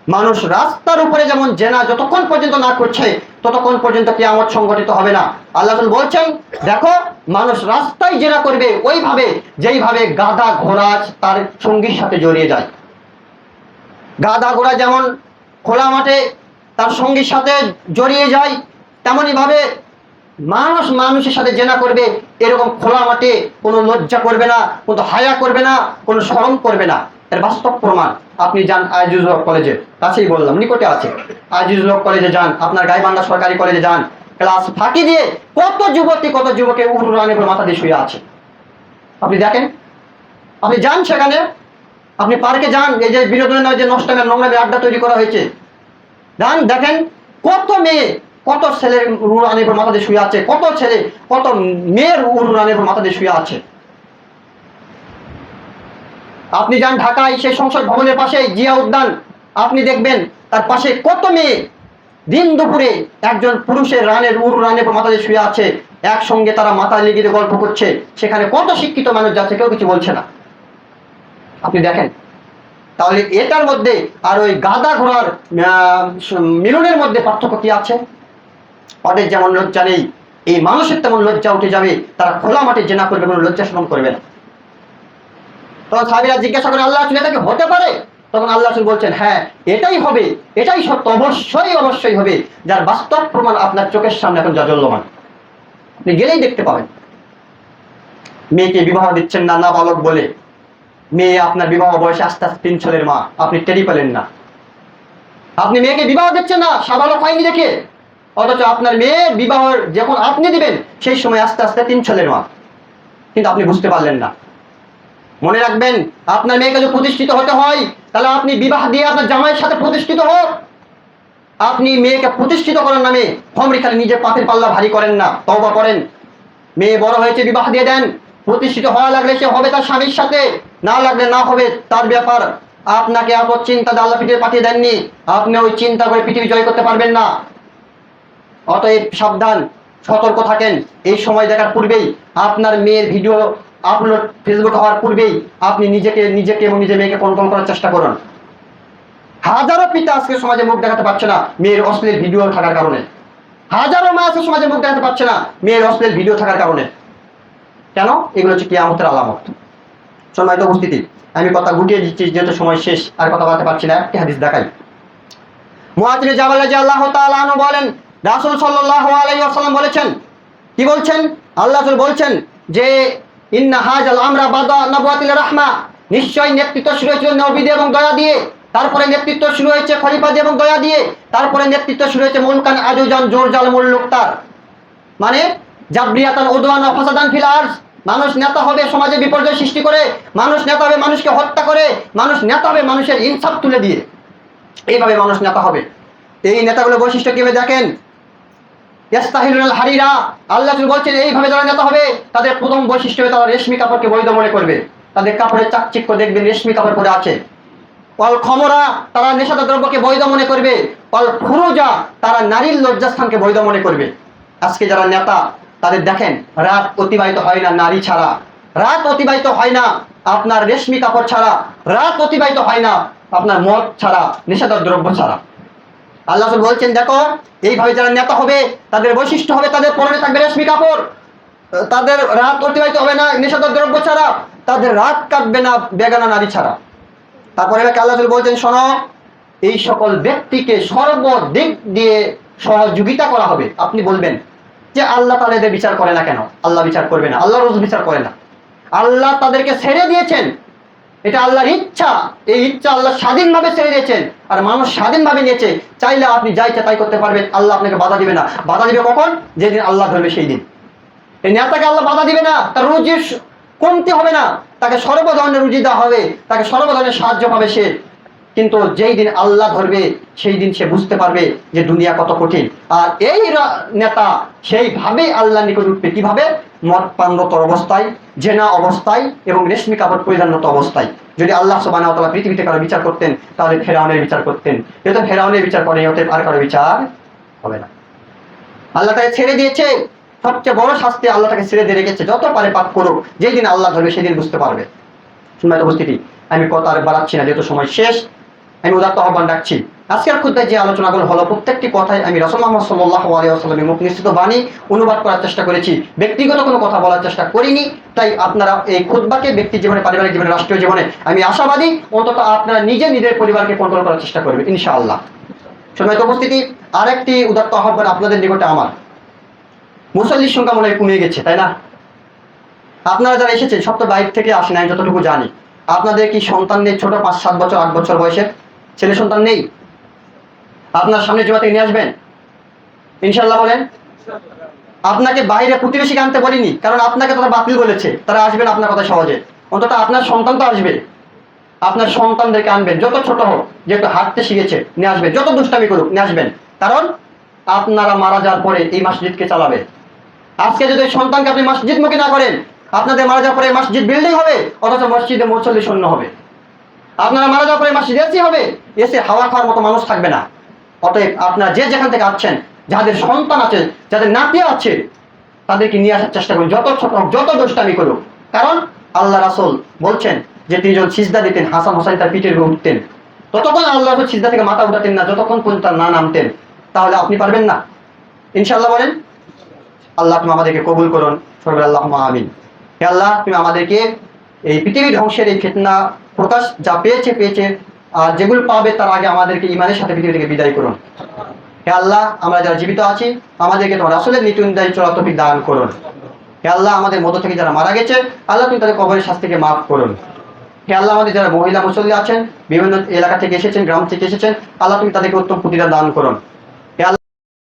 মানুষ রাস্তার উপরে যেমন জেনা যতক্ষণ পর্যন্ত না করছে ততক্ষণ পর্যন্ত কিয়ামত সংঘটিত হবে না। আল্লাহ বলছেন দেখো মানুষ রাস্তায় জেনা করবে ওইভাবে যেইভাবে গাধা ঘোড়া তার সঙ্গীর সাথে জড়িয়ে যায়। গাধা ঘোড়া যেমন খোলা মাঠে তার সঙ্গীর সাথে জড়িয়ে যায়, তেমনই ভাবে মানুষ মানুষের সাথে জেনা করবে, এরকম খোলা মাঠে কোনো লজ্জা করবে না, কোনো হায়া করবে না, কোনো শরম করবে না। এর বাস্তব প্রমাণ আপনি যান আজিজুল হক কলেজে, কাছেই বললাম নিকটে আছে, আজিজুল হক কলেজে যান, আপনার গাইবান্ধা সরকারি কলেজে যান, ক্লাস ফাঁকি দিয়ে কত যুবতী কত যুবকের উহুর রানের উপর মাথা দিয়ে শুয়ে আছে আপনি দেখেন। আপনি যান সেখানে, আপনি পার্কে যান, এই যে বিনোদনের যে নষ্টামের নোংরামের আড্ডা তৈরি করা হয়েছে, যান দেখেন কত মেয়ে কত ছেলের উড়ানের উপর মাথা দিয়ে শুয়ে আছে, কত ছেলে কত মেয়ের উড়ানের উপর মাথা দিয়ে শুয়ে আছে। আপনি যান ঢাকায় সেই সংসদ ভবনের পাশে জিয়া উদ্যান, আপনি দেখবেন তার পাশে কত মেয়ে দিন দুপুরে একজন পুরুষের রানের রানের উপর মাথা দিয়ে শুয়ে আছে, একসঙ্গে তারা মাথা লেগে গল্প করছে। সেখানে কত শিক্ষিত মানুষ যাচ্ছে, কেউ কিছু বলছে না। আপনি দেখেন তাহলে এটার মধ্যে আর ওই গাধা ঘোড়ার মিলনের মধ্যে পার্থক্য কি আছে? ওদের যেমন লজ্জা নেই, এই মানুষের তেমন লজ্জা উঠে যাবে, তারা খোলা মাঠে জেনা করবে, কোনো লজ্জা শরম করবে না। তখন সাহাবীরা জিজ্ঞাসা করে আল্লাহ রাসূল এটা কি হতে পারে? তখন আল্লাহ রাসূল বলছেন হ্যাঁ এটাই হবে, এটাই সত্য, অবশ্যই অবশ্যই হবে, যার বাস্তব প্রমাণ আপনার চোখের সামনে এখন জাজল্যমান, আপনি গেলেই দেখতে পাবেন। মেয়েকে বিবাহ দিচ্ছেন না নাবালক বলে, মেয়ে আপনার বিবাহ বয়সে আস্তে আস্তে 3 ছেলের মা, আপনি টেরি পেলেন না। আপনি মেয়েকে বিবাহ দিচ্ছেন না সাবালক হয়নি দেখে, অথচ আপনার মেয়ে বিবাহ যখন আপনি দিবেন সেই সময় আস্তে আস্তে 3 ছেলের মা, কিন্তু আপনি বুঝতে পারলেন না। মনে রাখবেন আপনার মেয়েকে যদি প্রতিষ্ঠিত হতে হয় তাহলে আপনি বিবাহ দিয়ে আপনার জামাইয়ের সাথে প্রতিষ্ঠিত হোক। আপনি মেয়েকে প্রতিষ্ঠিত করার নামে হমরি খালি নিজের পাপের পাল্লা ভারী করেন না, তওবা করেন। মেয়ে বড় হয়েছে বিবাহ দিয়ে দেন, প্রতিষ্ঠিত হওয়া লাগলে সে হবে তার স্বামীর সাথে, না লাগলে না হবে তার ব্যাপার। আপনাকে এত চিন্তা আল্লাহ পৃথিবী পাঠিয়ে দেননি, আপনি ওই চিন্তা করে পৃথিবী জয় করতে পারবেন না। অতএব সাবধান, সতর্ক থাকেন। এই সময় দেখার পূর্বেই আপনার মেয়ের ভিডিও আপলোড ফেসবুক হওয়ার পূর্বেই আপনি নিজেকে এবং নিজের মেয়েকে কন্ট্রোল করার চেষ্টা করুন। হাজারো পিতা আজকে সমাজে মুখ দেখাতে পারছে না মেয়ের অশ্লীল ভিডিও থাকার কারণে, হাজারো মা আজকে সমাজে মুখ দেখাতে পারছে না মেয়ের অশ্লীল ভিডিও থাকার কারণে। কেন? এগুলো হচ্ছে কিয়ামতের আলামত। সম্মানিত উপস্থিতি, আমি কথা গুটিয়ে দিচ্ছি যেহেতু সময় শেষ, আর কথা বলতে পারছি না। একটি হাদিস দেখাই। মুআয বিন জাবাল রাদিয়াল্লাহু তাআলা আনহু বলেন রাসূল সাল্লাল্লাহু আলাইহি ওয়াসাল্লাম বলেছেন, কি বলছেন? আল্লাহ রাসূল বলছেন যে ইন্না হাযাল আমরা বাদা নবুয়াতিল রাহমা, নিশ্চয় নেতৃত্ব শুরু হয়েছিল নবী দিয়ে এবং দয়া দিয়ে, তারপরে নেতৃত্ব শুরু হয়েছে খলিফা দিয়ে এবং দয়া দিয়ে, তারপরে নেতৃত্ব শুরু হয়েছে মুলকান আজুজান জোরজাল মুলুকতার, মানে জাবরিয়াতান উদওয়ান ওয়া ফাসাদান ফিল আরজ। মানুষ নেতা হবে সমাজে বিপর্যয় সৃষ্টি করে, মানুষ নেতা হবে মানুষকে হত্যা করে, মানুষ নেতা হবে মানুষের ইনসাফ তুলে দিয়ে, এইভাবে মানুষ নেতা হবে। এই নেতাগুলো বৈশিষ্ট্য কিভাবে দেখেন? ইস্তাহিলুল হারিরা, আল্লাহ বলছেন এইভাবে যারা নেতা হবে তাদের প্রথম বৈশিষ্ট্য হবে তারা রেশমি কাপড়কে বৈধ মনে করবে, তাদের কাপড়ের চাকচিক্য দেখবেন রেশমি কাপড় পরে আছে। অল খমরা, তারা নেশাদার দ্রব্যকে বৈধ মনে করবে। অল ফুরুজা, তারা নারীর লজ্জাস্থানকে বৈধ মনে করবে। আজকে যারা নেতা তাদের দেখেন রাত অতিবাহিত হয় না নারী ছাড়া, রাত অতিবাহিত হয় না আপনার রেশমি কাপড় ছাড়া, রাত অতিবাহিত হয় না আপনার মদ ছাড়া, নেশাদার দ্রব্য ছাড়া। আল্লাহ বলছেন দেখো এইভাবে যারা নেতা হবে তাদের বৈশিষ্ট্য হবে তাদের পরনে থাকবে রেশমি কাপড়, তাদের রাত অতিবাহিত হবে না নেশাদার দ্রব্য ছাড়া, তাদের রাত কাটবে না বেগানা নারী ছাড়া। তারপরে আল্লাহ বলছেন শোনো, এই সকল ব্যক্তিকে সর্বদিক দিয়ে সহযোগিতা করা হবে। আপনি বলবেন যে আল্লাহ তাহলে এদের বিচার করে না কেন? আল্লাহ বিচার করবে না, আল্লাহ রোজ বিচার করে না। আল্লাহ তাদেরকে ছেড়ে দিয়েছেন, এটা আল্লাহর ইচ্ছা, এই ইচ্ছা আল্লাহ স্বাধীনভাবে ছেড়ে দিয়েছেন, আর মানুষ স্বাধীনভাবে নিয়েছে। চাইলে আপনি যা ইচ্ছা তাই করতে পারবেন, আল্লাহ আপনাকে বাধা দিবে না। বাধা দিবে কখন? যেদিন আল্লাহ ধরবে সেই দিন। এই নেতাকে আল্লাহ বাধা দিবে না, তার রুজির কমতি হবে না, তাকে সর্ব ধরনের রুজি দেওয়া হবে, তাকে সর্ব ধরনের সাহায্য পাবে সে। কিন্তু যেই দিন আল্লাহ ধরবে সেই দিন সে বুঝতে পারবে যে দুনিয়া কত কঠিন। আর এই নেতা সেইভাবেই আল্লাহ নিকট উঠবে, কিভাবে? মদ পানরত অবস্থায়, জেনা অবস্থায় এবং রেশমি কাপড় পরিধানরত অবস্থায়। যদি আল্লাহ সুবহানাহু ওয়া তাআলা পৃথিবীতে কারো বিচার করতেন তাহলে ফেরাউনের বিচার করতেন, যেহেতু ফেরাউনের বিচার করেন অতএব আর কারো বিচার হবে না। আল্লাহ তাকে ছেড়ে দিয়েছে, সবচেয়ে বড় শাস্তি আল্লাহ তাকে ছেড়ে দিয়ে রেখেছে, যত পারে পাপ করুক, যেই দিন আল্লাহ ধরবে সেদিন বুঝতে পারবে। সম্মানিত উপস্থিতি, আমি কথা আর বাড়াচ্ছি না, যেহেতু সময় শেষ। আমি উদাত্ত আহ্বান রাখছি, আজকের খুদ্ায় যে আলোচনাগুলো হলো প্রত্যেকটি কথাই আমি রাসূল মুহাম্মদ সাল্লাল্লাহু আলাইহি ওয়াসাল্লামের মুখ নিঃসৃত বাণী অনুবাদ করার চেষ্টা করেছি, ব্যক্তিগত কোনো কথা বলার চেষ্টা করিনি। তাই আপনারা এই খুতবাকে ব্যক্তি জীবনে, পারিবারিক জীবনে, রাষ্ট্রীয় জীবনে আমি আশাবাদী অন্তত আপনারা নিজের পরিবারকে কন্ট্রোল করার চেষ্টা করবেন ইনশাআল্লাহ। সম্মানিত উপস্থিতি, আরেকটি উদাত্ত আহ্বান আপনাদের নিকটে আমার। মুসল্লির সংখ্যা মনে হয় কমে গেছে, তাই না? আপনারা যারা এসেছেন সব তো বাইরে থেকে আসেন, আমি যতটুকু জানি। আপনাদের কি সন্তান নেই? ছোট 5-7 বছর 8 বছর বয়সের ছেলে সন্তান নেই? আপনার সামনে জুমাতে নিয়ে আসবেন ইনশাআল্লাহ, বলেন। আপনাকে বাইরে প্রতিবেশীকে আনতে বলিনি, কারণ আপনাকে তারা বাতিল বলেছে, তারা আসবেন আপনার কথা সহজে। অন্তত আপনার সন্তান তো আসবে, আপনার সন্তানদেরকে আনবেন, যত ছোট হোক, যেহেতু হাঁটতে শিখেছে নিয়ে আসবেন, যত দুষ্টামি করুক নিয়ে আসবেন, কারণ আপনারা মারা যাওয়ার পরে এই মসজিদকে চালাবে। আজকে যদি সন্তানকে আপনি মসজিদমুখী না করেন, আপনাদের মারা যাওয়ার পরে মসজিদ বিল্ডিং হবে, অথচ মসজিদে মুসল্লি শূন্য হবে। আপনারা মারা যাওয়ার পরে মসজিদ এসি হবে, এসে হাওয়া খাওয়ার মতো মানুষ থাকবে না। অতএব আপনারা যে যেখান থেকে আসছেন, যাদের সন্তান আছে, যাদের নাতি আছে, তাদেরকে নিয়ে আসার চেষ্টা করুন, যত ছোট হোক, যত দুষ্টামি করুক। কারণ আল্লাহ রাসূল বলছেন যে 3 জন সিজদা দিতেন, হাসান হোসেন তার পিঠের উপর উঠতেন, ততক্ষণ আল্লাহ রাসূল সিজদা থেকে মাথা উঠাতেন না যতক্ষণ পর্যন্ত না নামতেন। তাহলে আপনি পারবেন না ইনশাআল্লাহ, বলেন। আল্লাহ তুমি আমাদেরকে কবুল করুন, সবাই আল্লাহুম্মা আমিন। হে আল্লাহ, তুমি আমাদেরকে এই পৃথিবী ধ্বংসের এই ফিতনা প্রকাশ যা পেয়েছে, আর যেগুলো পাবে তার আগে আমাদেরকে ঈমানের সাথে পৃথিবী থেকে বিদায় করুন। হে আল্লাহ, আমরা যারা জীবিত আছি আমাদেরকে তোমার রাসূলের নীতি অনুযায়ী চলার তৌফিক দান করুন। হে আল্লাহ, আমাদের মধ্য থেকে যারা মারা গেছে আল্লাহ তুমি তাদের কবরের শাস্তিকে মাফ করুন। হে আল্লাহ, আমাদের যারা মহিলা মুসল্লি আছেন, বিভিন্ন এলাকা থেকে এসেছেন, গ্রাম থেকে এসেছেন, আল্লাহ তুমি তাদেরকে উত্তম প্রতিদান দান করুন।